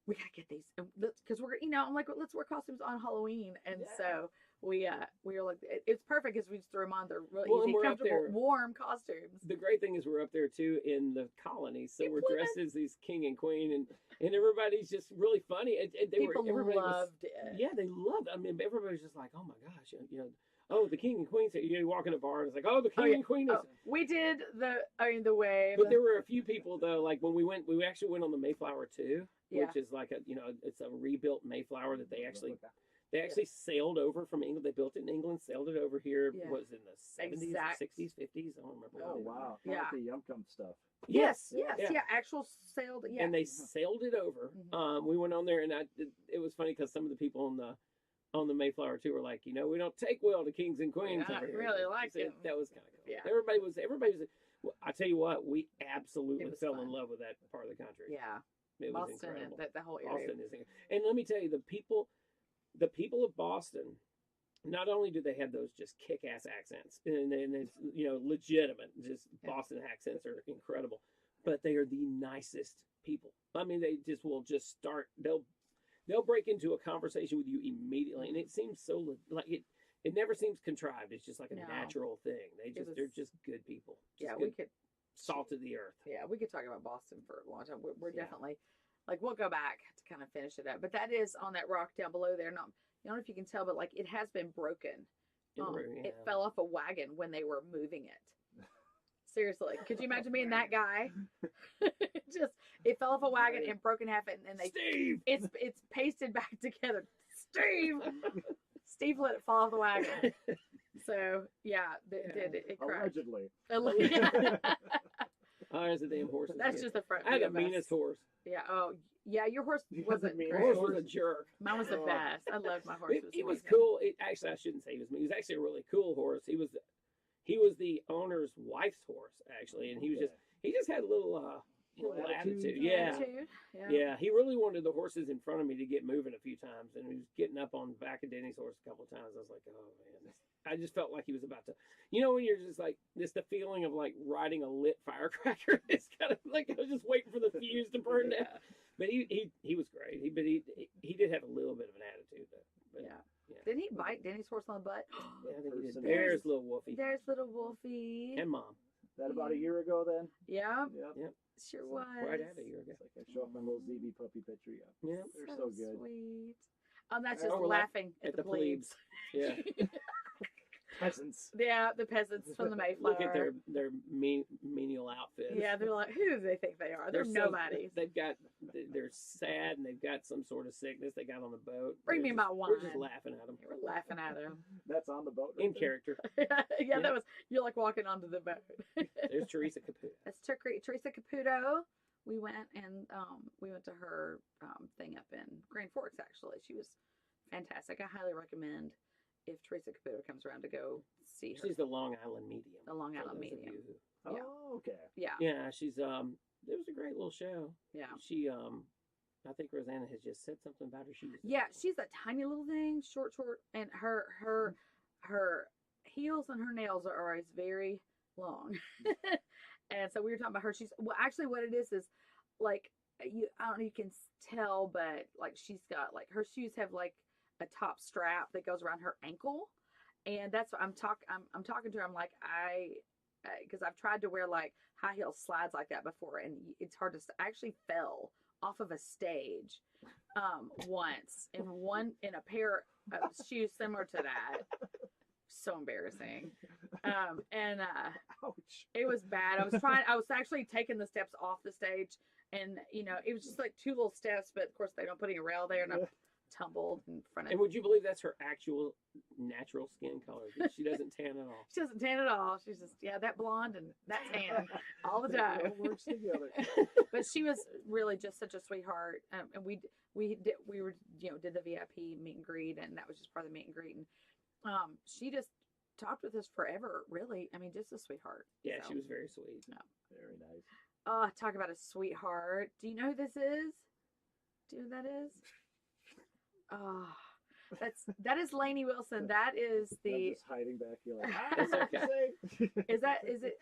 we gotta get these, because we're, I'm like, let's wear costumes on Halloween, and so we were like, it's perfect because we just threw them on. They're really easy, comfortable, warm costumes. The great thing is we're up there too in the colony, so we're dressed as these king and queen, and everybody's just really funny. And everybody loved it. Yeah, they loved it. I mean, everybody's just like, oh my gosh, oh, the king and queen. So you walk in a bar and it's like, oh, the king and queen. We did the way. But there were a few people though, like when we actually went on the Mayflower too, which is like it's a rebuilt Mayflower that they actually sailed over from England. They built it in England, sailed it over here. Was in the 70s, 60s, 50s. I don't remember. Oh wow! Yeah, like the Yum stuff. Yes. Actual sailed. Yeah, and they sailed it over. Mm-hmm. We went on there, and it was funny because some of the people on the Mayflower too were like, we don't take well to kings and queens. I really liked it. That was kind of cool. Yeah, everybody was. Well, I tell you what, we absolutely fell in love with that part of the country. Yeah, it was Boston, incredible. The whole area. Boston is, and let me tell you, the people of Boston, not only do they have those just kick-ass accents, and it's legitimate, just Boston accents are incredible, but they are the nicest people. I mean, they just will just start. They'll break into a conversation with you immediately, and it seems so like it. It never seems contrived. It's just like a natural thing. They're just good people. We could salt of the earth. Yeah, we could talk about Boston for a long time. We're definitely we'll go back to kind of finish it up. But that is on that rock down below there. I don't know if you can tell, but like it has been broken It fell off a wagon when they were moving it. Seriously, could you imagine being that guy? It fell off a wagon and broke in half, and they Steve. It's pasted back together. Steve let it fall off the wagon. So yeah, it crashed. Allegedly. Oh, there's a damn horse. That's just the front. I had the meanest horse. Yeah. Oh, yeah. Your horse wasn't great. My horse was a jerk. Mine was the best. I loved my horse. He was cool. Actually, I shouldn't say he was mean. He was actually a really cool horse. He was the owner's wife's horse, actually, and he just had a little attitude. Yeah. He really wanted the horses in front of me to get moving a few times, and he was getting up on the back of Denny's horse a couple of times. I was like, oh man, I just felt like he was about to, when you're just like, this the feeling of like riding a lit firecracker. It's kind of like I was just waiting for the fuse to burn down. But he was great. He did have a little bit of an attitude though. But, yeah. Didn't he bite Denny's horse on the butt? Yeah, I think he did. There's little Wolfie. There's little Wolfie. And Mom. That about a year ago then? Yeah. Yep. Sure was. Right at a year ago. It's like I show up my little ZB puppy picture. Yeah. They're so good. Sweet. That's just laughing at the plebes. Yeah. Peasants. Yeah, the peasants from the Mayflower. Look at their menial outfits. Yeah, they're like, who do they think they are? They're nobodies. They're sad and they've got some sort of sickness they got on the boat. Bring me my wine. We're just laughing at them. We're laughing at them. That's on the boat. In character. Yeah, that was, you're like walking onto the boat. There's Teresa Caputo. That's Teresa Caputo. We went to her thing up in Grand Forks, actually. She was fantastic. I highly recommend if Teresa Caputo comes around to go see her. She's the Long Island medium. The Long Island medium. Oh, okay. Yeah. Yeah, she's it was a great little show. Yeah. She I think Rosanna has just said something about her. She's a tiny little thing, short, and her heels and her nails are always very long. And so we were talking about her. Actually what it is like I don't know, you can tell, but like she's got like her shoes have like a top strap that goes around her ankle, and that's what I'm talking to her. I'm like, because I've tried to wear like high heel slides like that before, and it's hard to. I actually fell off of a stage once in a pair of shoes similar to that. So embarrassing. And ouch. It was bad. I was actually taking the steps off the stage, and it was just like 2 little steps, but of course they don't put any rail there, and I tumbled in front of. And would you believe that's her actual natural skin color? She doesn't tan at all. She doesn't tan at all. She's just that blonde and that tan all the time. It works together. But she was really just such a sweetheart, and we were did the VIP meet and greet, and that was just part of the meet and greet, and she just talked with us forever. Really, I mean, just a sweetheart. Yeah, so. She was very sweet. No. Very nice. Talk about a sweetheart. Do you know who this is? Do you know who that is? That is Lainey Wilson. That is the. I'm just hiding back here. Like, that's okay. Is it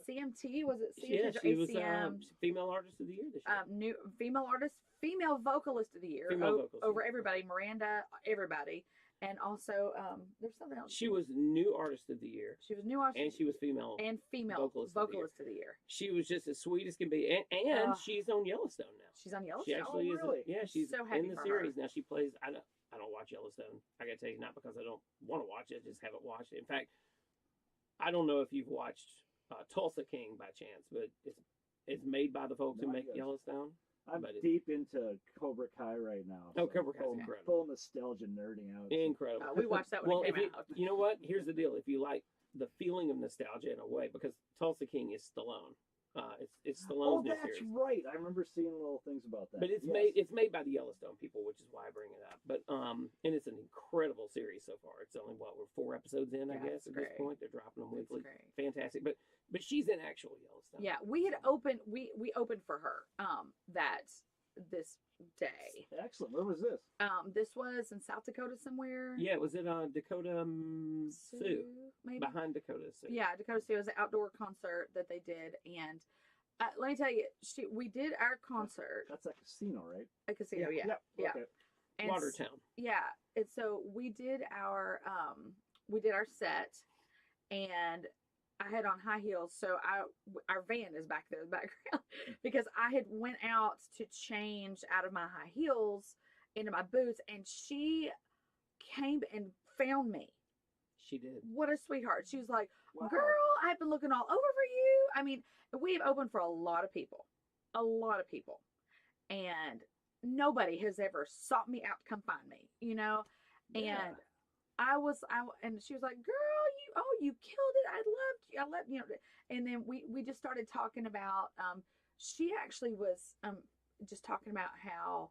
CMT? Was it CMT? Yeah, she or was ACM? Female Artist of the Year this year. New female artist, female vocalist of the year. Over everybody, Miranda, everybody, and also there's something else. She was New Artist of the Year. She was New Artist, and she was female vocalist of the year. She was just as sweet as can be, and she's on Yellowstone now. She's on Yellowstone. She actually is. Really? She's so happy in the series now. She plays. I don't watch Yellowstone. I gotta tell you, not because I don't want to watch it, I just haven't watched it. In fact, I don't know if you've watched Tulsa King by chance, but it's made by the folks who make Yellowstone. I'm deep into Cobra Kai right now. Oh, Cobra Kai's incredible. Full nostalgia nerding out. Incredible. We watched that when it came out. You know what? Here's the deal. If you like the feeling of nostalgia in a way, because Tulsa King is Stallone. It's Stallone's new series. That's right. I remember seeing little things about that. But it's made by the Yellowstone people, which is why I bring it up. But and it's an incredible series so far. It's only we're 4 episodes in, I guess, at this point. They're dropping them weekly. Fantastic. But she's in actual Yellowstone. Yeah, we had opened we opened for her this day. Excellent. Where was this? This was in South Dakota somewhere. Yeah, was it Dakota Sioux? Maybe behind Dakota Sioux. Yeah, Dakota Sioux was an outdoor concert that they did, and let me tell you, we did our concert. That's a casino, right? A casino, yeah. Okay. And Watertown. Yeah, and so we did our set, and I had on high heels, so our van is back there in the background because I had went out to change out of my high heels into my boots, and she came and found me. She did. What a sweetheart. She was like, Wow. girl, I've been looking all over for you. I mean, we've opened for a lot of people. And nobody has ever sought me out to come find me, you know? Yeah. And and she was like, girl, you killed it. I loved you know, and then we just started talking about, she actually was, just talking about how,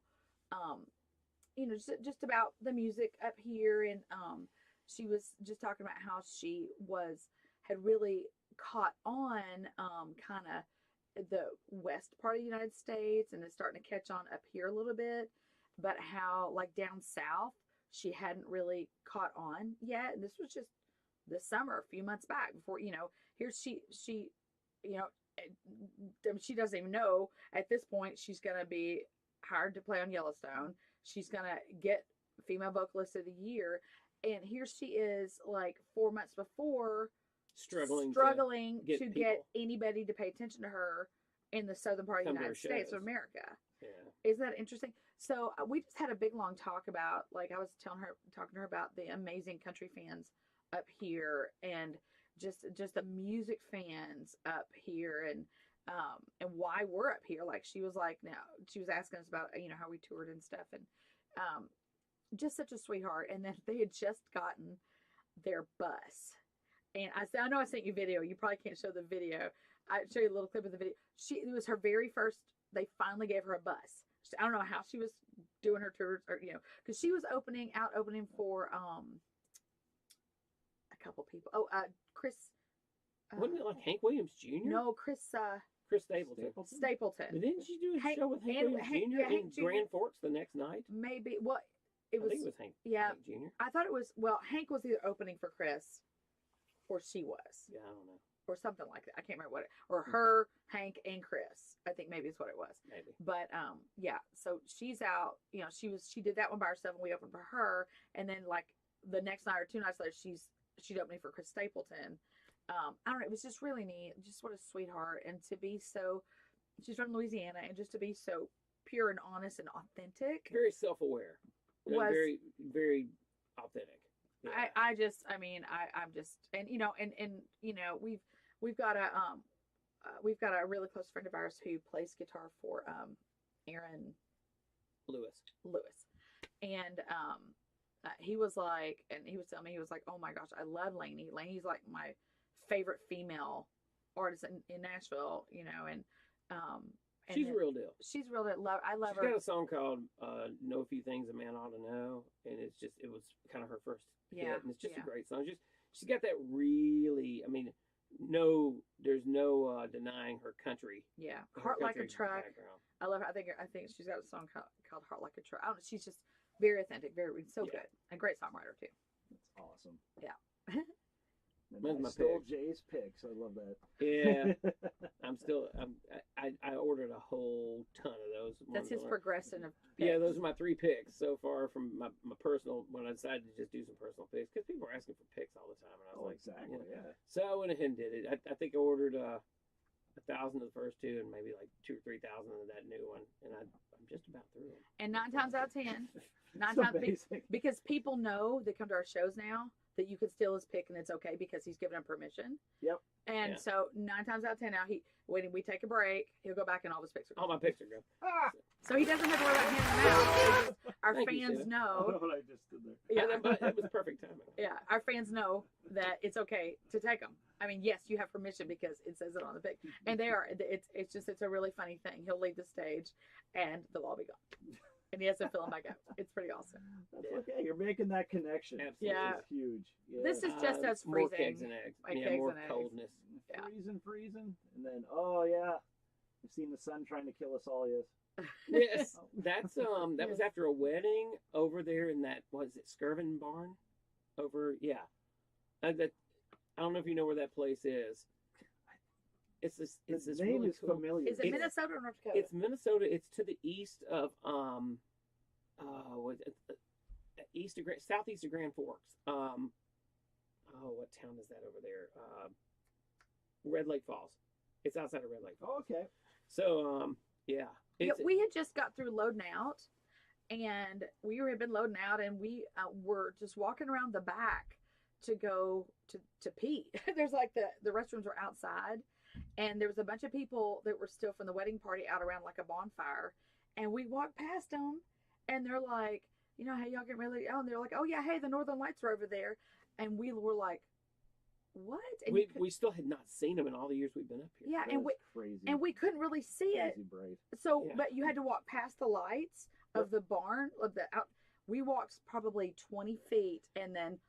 you know, just about the music up here. And, she was just talking about how she had really caught on, kind of the west part of the United States and is starting to catch on up here a little bit, but how like down south, she hadn't really caught on yet. And this was just this summer, a few months back before, you know, here she, you know, she doesn't even know at this point she's going to be hired to play on Yellowstone. She's going to get female vocalist of the year. And here she is like 4 months before struggling to get anybody to pay attention to her in the southern part of the United States of America. Yeah. Isn't that interesting? So we just had a big long talk about, like, I was talking to her about the amazing country fans up here and just the music fans up here and why we're up here. Like she was asking us about, you know, how we toured and stuff, and just such a sweetheart. And then they had just gotten their bus. And I know I sent you video. You probably can't show the video. I show you a little clip of the video. It was her very first. They finally gave her a bus. I don't know how she was doing her tours, or you know, because she was opening for a couple people. Oh, Chris. Wasn't it like Hank Williams Jr.? No, Chris Stapleton. But didn't she do a show with Hank Williams Jr. in Grand Forks the next night? Maybe. Well, I think it was Hank. Yeah, Hank Jr. I thought it was. Well, Hank was either opening for Chris, or she was. Yeah, I don't know. Or something like that. I can't remember or her, Hank, and Chris. I think maybe is what it was. Maybe. But yeah. So she's out. You know, she did that one by herself, and we opened for her. And then like the next night or 2 nights later, she's opening for Chris Stapleton. I don't know. It was just really neat. Just what a sweetheart, and to be so. She's from Louisiana, and just to be so pure and honest and authentic. Very self-aware. Very, very authentic. Yeah. I'm just, and you know, and you know, we've got a really close friend of ours who plays guitar for Aaron Lewis, and he was like, and he was telling me, he was like, oh my gosh, I love Lainey. Lainey's like my favorite female artist in Nashville, you know, and she's real deal. She's real deal. I love her. She's got a song called "Know a Few Things a Man Ought to Know," and it was kind of her first hit, and it's just a great song. She's got that really, I mean, there's no denying her country. Yeah, Heart Like a Truck. Background. I love her. I think she's got a song called Heart Like a Truck. I don't know, she's just very authentic, so good, a great songwriter too. That's awesome. Yeah. I stole Jay's picks. I love that. Yeah, I ordered a whole ton of those. That's his progression of picks. Yeah, those are my 3 picks so far from my personal, when I decided to just do some personal picks, because people are asking for picks all the time, and I was like, exactly, yeah. So I went ahead and did it. I think I ordered 1,000 of the first 2 and maybe like 2,000 or 3,000 of that new one, and I'm just about through them. And 9 times out of 10, because people know that come to our shows now that you can steal his pick and it's okay because he's given him permission. Yep. And so 9 times out of 10 now, when we take a break, he'll go back and all his picks are gone. All my picks are gone. So he doesn't have to worry about handing them out. Our fans know. I know what I just did there. Yeah, that was perfect timing. Yeah, our fans know that it's okay to take them. I mean, yes, you have permission because it says it on the pick, and they are. It's a really funny thing. He'll leave the stage, and they'll all be gone. And he has to fill them back up. It's pretty awesome. That's okay. You're making that connection. Absolutely. Yeah. It's huge. Yeah. This is just us freezing. More kegs and eggs. Like more coldness. Yeah. Freezing. And then, oh, yeah. I've seen the sun trying to kill us all, yes. Yes. That's, that was after a wedding over there in that, what is it, Skirvin Barn? Yeah. I don't know if you know where that place is. It's this name really is cool. familiar. Is it Minnesota or North Dakota? It's Minnesota. It's to the east of southeast of Grand Forks. What town is that over there? Red Lake Falls. It's outside of Red Lake Falls. Oh, okay. So yeah. We had just got through loading out, and we had been loading out, and we were just walking around the back to go to pee. There's like the restrooms are outside, and there was a bunch of people that were still from the wedding party out around like a bonfire, and we walked past them, and they're like, you know, hey, y'all getting ready? Oh, and they're like, oh yeah, hey, the Northern Lights are over there, and we were like, what? And we still had not seen them in all the years we've been up here. yeah, Crazy. and we couldn't really see it. Crazy bright. So, Yeah. but you had to walk past the lights of the barn of the out. We walked probably 20 feet, and then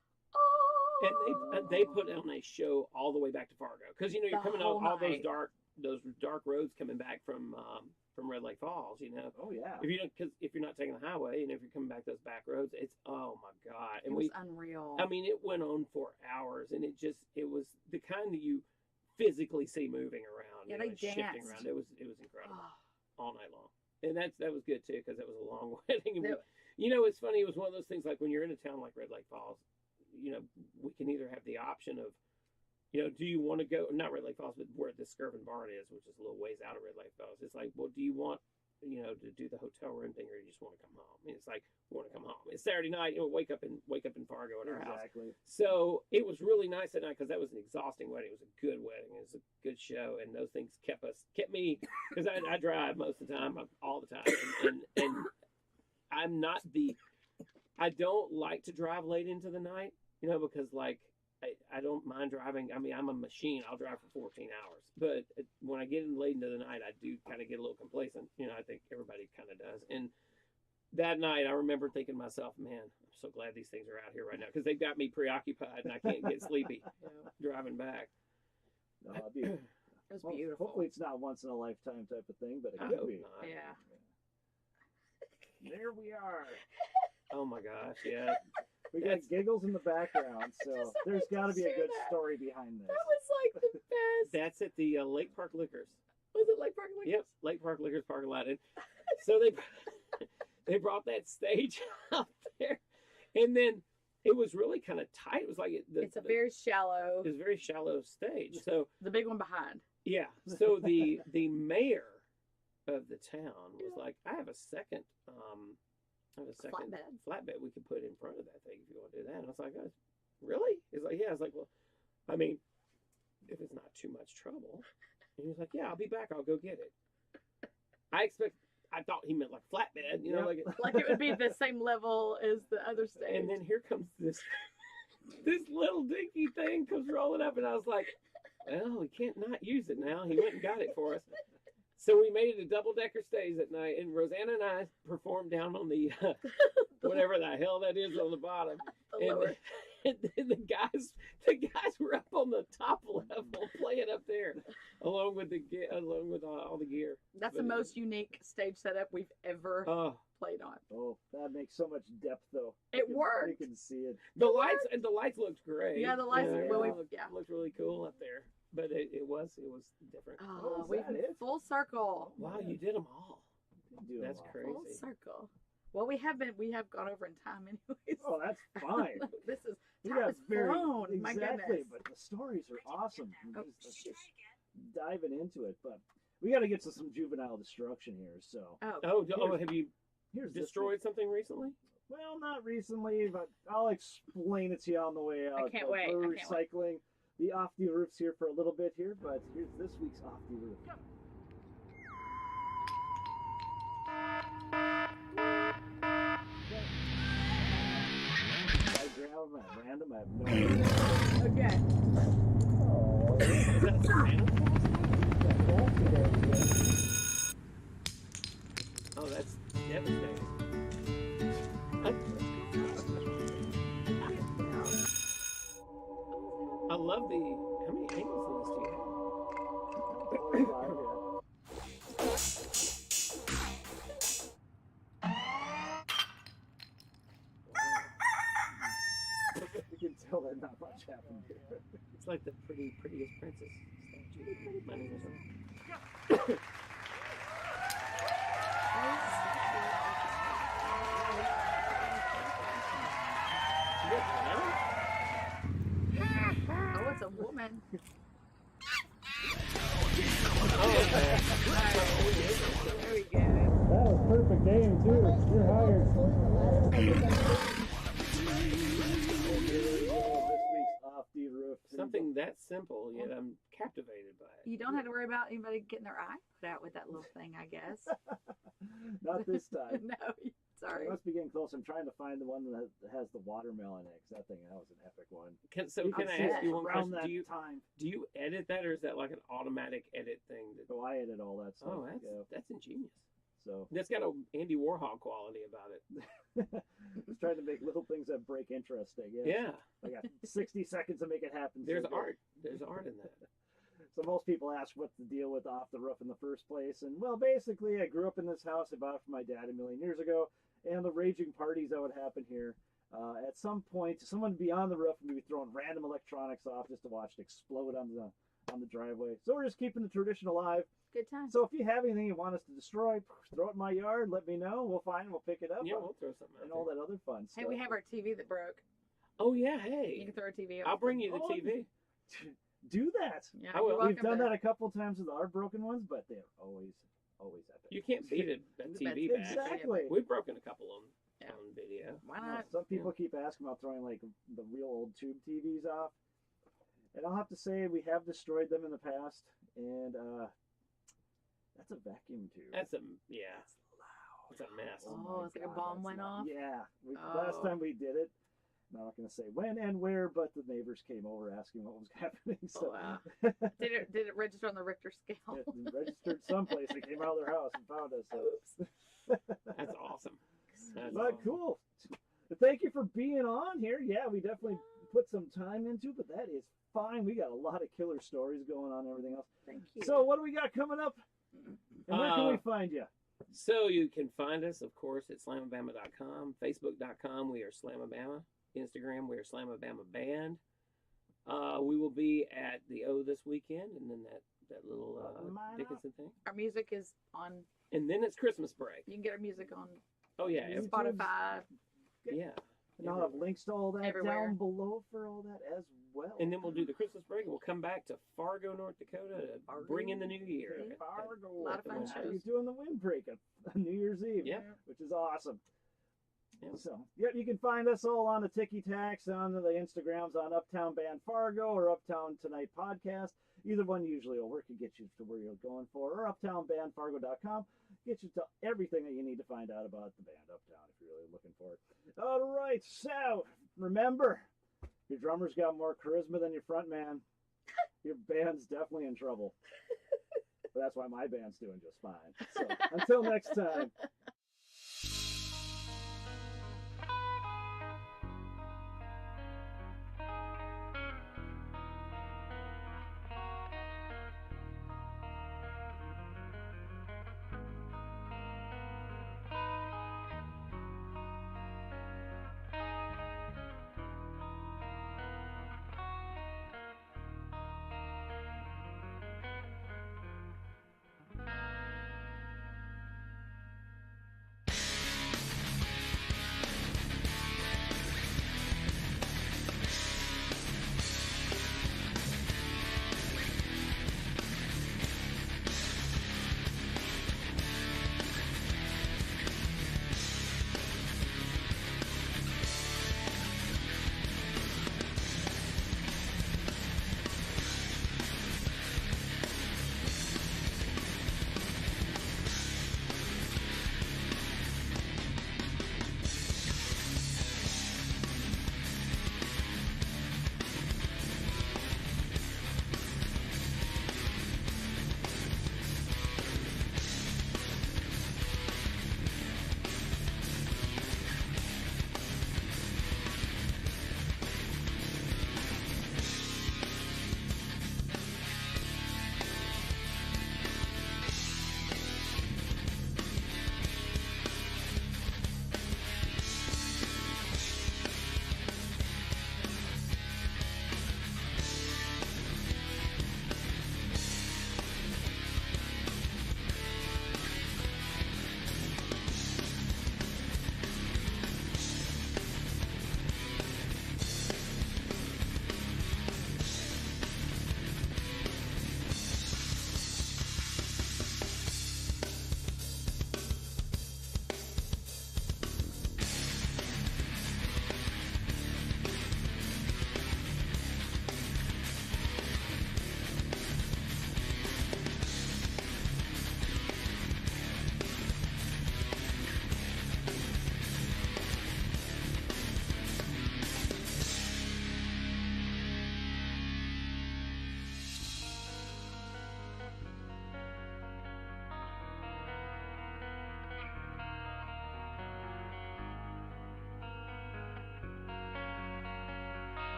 And they put on a show all the way back to Fargo, because you know you're The coming whole on all night. those dark roads coming back from Red Lake Falls. You know, Oh yeah. if you don't, because if you're not taking the highway, and if you're coming back those back roads, it's oh my god. it And was unreal. I mean, it went on for hours, and it was the kind that you physically see moving around, Yeah, you know, they and shifting danced. around. It was incredible Oh, all night long, and that was good too because it was a long wedding. And That- you know, it's funny. It was one of those things like when you're in a town like Red Lake Falls, you know, we can either have the option of, you know, do you want to go, not Red Lake Falls, but where the Skirvin Barn is, which is a little ways out of Red Lake Falls. It's like, well, do you want, you know, to do the hotel room thing, or you just want to come home? And it's like, we want to come home. It's Saturday night, you know, wake up in Fargo at our house. Exactly. So it was really nice that night because that was an exhausting wedding. It was a good wedding. It was a good show, and those things kept me, because I drive most of the time, all the time, and I'm not I don't like to drive late into the night, you know, because like I don't mind driving. I mean, I'm a machine. I'll drive for 14 hours, but when I get in late into the night, I do kind of get a little complacent. You know, I think everybody kind of does. And that night, I remember thinking to myself, man, I'm so glad these things are out here right now because they've got me preoccupied and I can't get sleepy driving back. No, it'd be, it was well, beautiful. hopefully it's not once in a lifetime type of thing, but it I could hope be. not. Yeah. There we are. Oh my gosh, yeah. We got That's- giggles in the background, so Just there's wanted to got to be a share good that. story behind this. That was like the best. That's at the Lake Park Liquors. Was it Lake Park Liquors? Yep, Lake Park Liquors parking lot. And so they brought that stage out there, and then it was really kind of tight. It was like It's a very shallow. it was a very shallow stage. So The big one behind. yeah, so the mayor of the town was like, I have a second flatbed we could put in front of that thing if you want to do that. And I was like, oh, really? He's like, yeah. I was like, well, I mean, if it's not too much trouble. And he was like, yeah, I'll be back. I'll go get it. I thought he meant like flatbed, you know, Yep. Like it would be the same level as the other stage. and then here comes this little dinky thing comes rolling up, and I was like, well, we can't not use it now. He went and got it for us. So we made it a double-decker stage that night, and Rosanna and I performed down on the whatever the hell that is on the bottom. The lower. And then the guys were up on the top level playing up there, along with all the gear. That's the But- most unique stage setup we've ever Oh, played on. Oh, that makes so much depth, though. It worked. You can see it. the lights looked great. Yeah, the lights- it well, looked really cool up there. But it was different. Oh, is we that it? full circle. Wow, you did them all. Do That's them all. crazy. Full circle. Well, we have gone over in time anyways. Oh, that's fine. This is We time got has flown. My exactly, goodness. but the stories are awesome. Oh, Just shoot. diving into it, but we got to get to some juvenile destruction here. So Have you here's this destroyed something recently? one. Well, not recently, but I'll explain it to you on the way out. can't But wait, We're I can't wait. recycling the off the roofs here for a little bit here, but here's this week's off the roof. I grab them at random. I have no idea. Okay. Oh, Is that Santa Claus? Oh, that's devastating. I love the. How many angles of this do you have? You can tell that not much happened here. It's like the prettiest princess statue. My name is Oh, it's a woman. okay. There we go. That was perfect aim too. You're hired. This week's something that simple, yet I'm captivated by it. You don't have to worry about anybody getting their eye put out with that little thing, I guess. Not this time. No, sorry. I must be getting close. I'm trying to find the one that has the watermelon in it, 'cause that was an epic one. Can I'd I say ask you one around question? that time. Do you edit that, or is that like an automatic edit thing? Oh, I edit all that stuff. Oh, yeah. that's ingenious. So That's got a Andy Warhol quality about it. just trying to make little things that break interesting. Yeah. I got 60 seconds to make it happen. There's so good. art. There's art in that. So most people ask what's the deal with Off the Roof in the first place. And well, basically, I grew up in this house. I bought it from my dad a million years ago. And the raging parties that would happen here. At some point, someone would be on the roof and we'd be throwing random electronics off just to watch it explode on the driveway. So we're just keeping the tradition alive. Good time. So if you have anything you want us to destroy, throw it in my yard. Let me know. We'll find it. We'll pick it up. Yeah, we'll throw something out and all that other fun stuff. Hey, we have our TV that broke. Oh, yeah, You hey. can throw a TV I'll off. bring you the Oh, TV. Do that. Yeah, I will. you're We've welcome done to- that a couple times with our broken ones, but they're always epic. You can't beat a TV back. Exactly. We've broken a couple on Yeah. video. Why Yeah, not? some people keep asking about throwing like the real old tube TVs off, and I'll have to say we have destroyed them in the past, and that's a vacuum tube. That's a It's a mess. Oh, Oh, my it's like a God, bomb that's went loud. off? Yeah, Oh. last time we did it. I'm not going to say when and where, but the neighbors came over asking what was happening. So Oh, wow. Did it register on the Richter scale? it registered someplace. They came out of their house and found us. So. Oops. That's awesome. That's But awesome. cool. Thank you for being on here. Yeah, we definitely put some time into it, but that is fine. We got a lot of killer stories going on and everything else. Thank you. So what do we got coming up? And where can we find you? So you can find us, of course, at slamabama.com, facebook.com, we are Slamabama, Instagram, we are Slamabama Band. We will be at the O this weekend, and then that little Dickinson thing. Our music is on. And then it's Christmas break. You can get our music on Oh, yeah. YouTube. Spotify. Yeah. And I'll have links to all that Everywhere. down below for all that as well. And then we'll do the Christmas break, and we'll come back to Fargo, North Dakota to bring in the new year. Okay, Fargo. A lot of fun How shows. you doing the windbreak on New Year's Eve? Yeah. Which is awesome. Yeah. So, yep, you can find us all on the Tiki Tacs, on the Instagrams, on Uptown Band Fargo or Uptown Tonight Podcast. Either one usually will work and get you to where you're going for, or uptownbandfargo.com. Get you to everything that you need to find out about the band Uptown if you're really looking for it. All right, so remember, your drummer's got more charisma than your front man. Your band's definitely in trouble. But that's why my band's doing just fine. So until next time.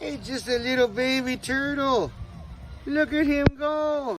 It's just a little baby turtle. Look at him go.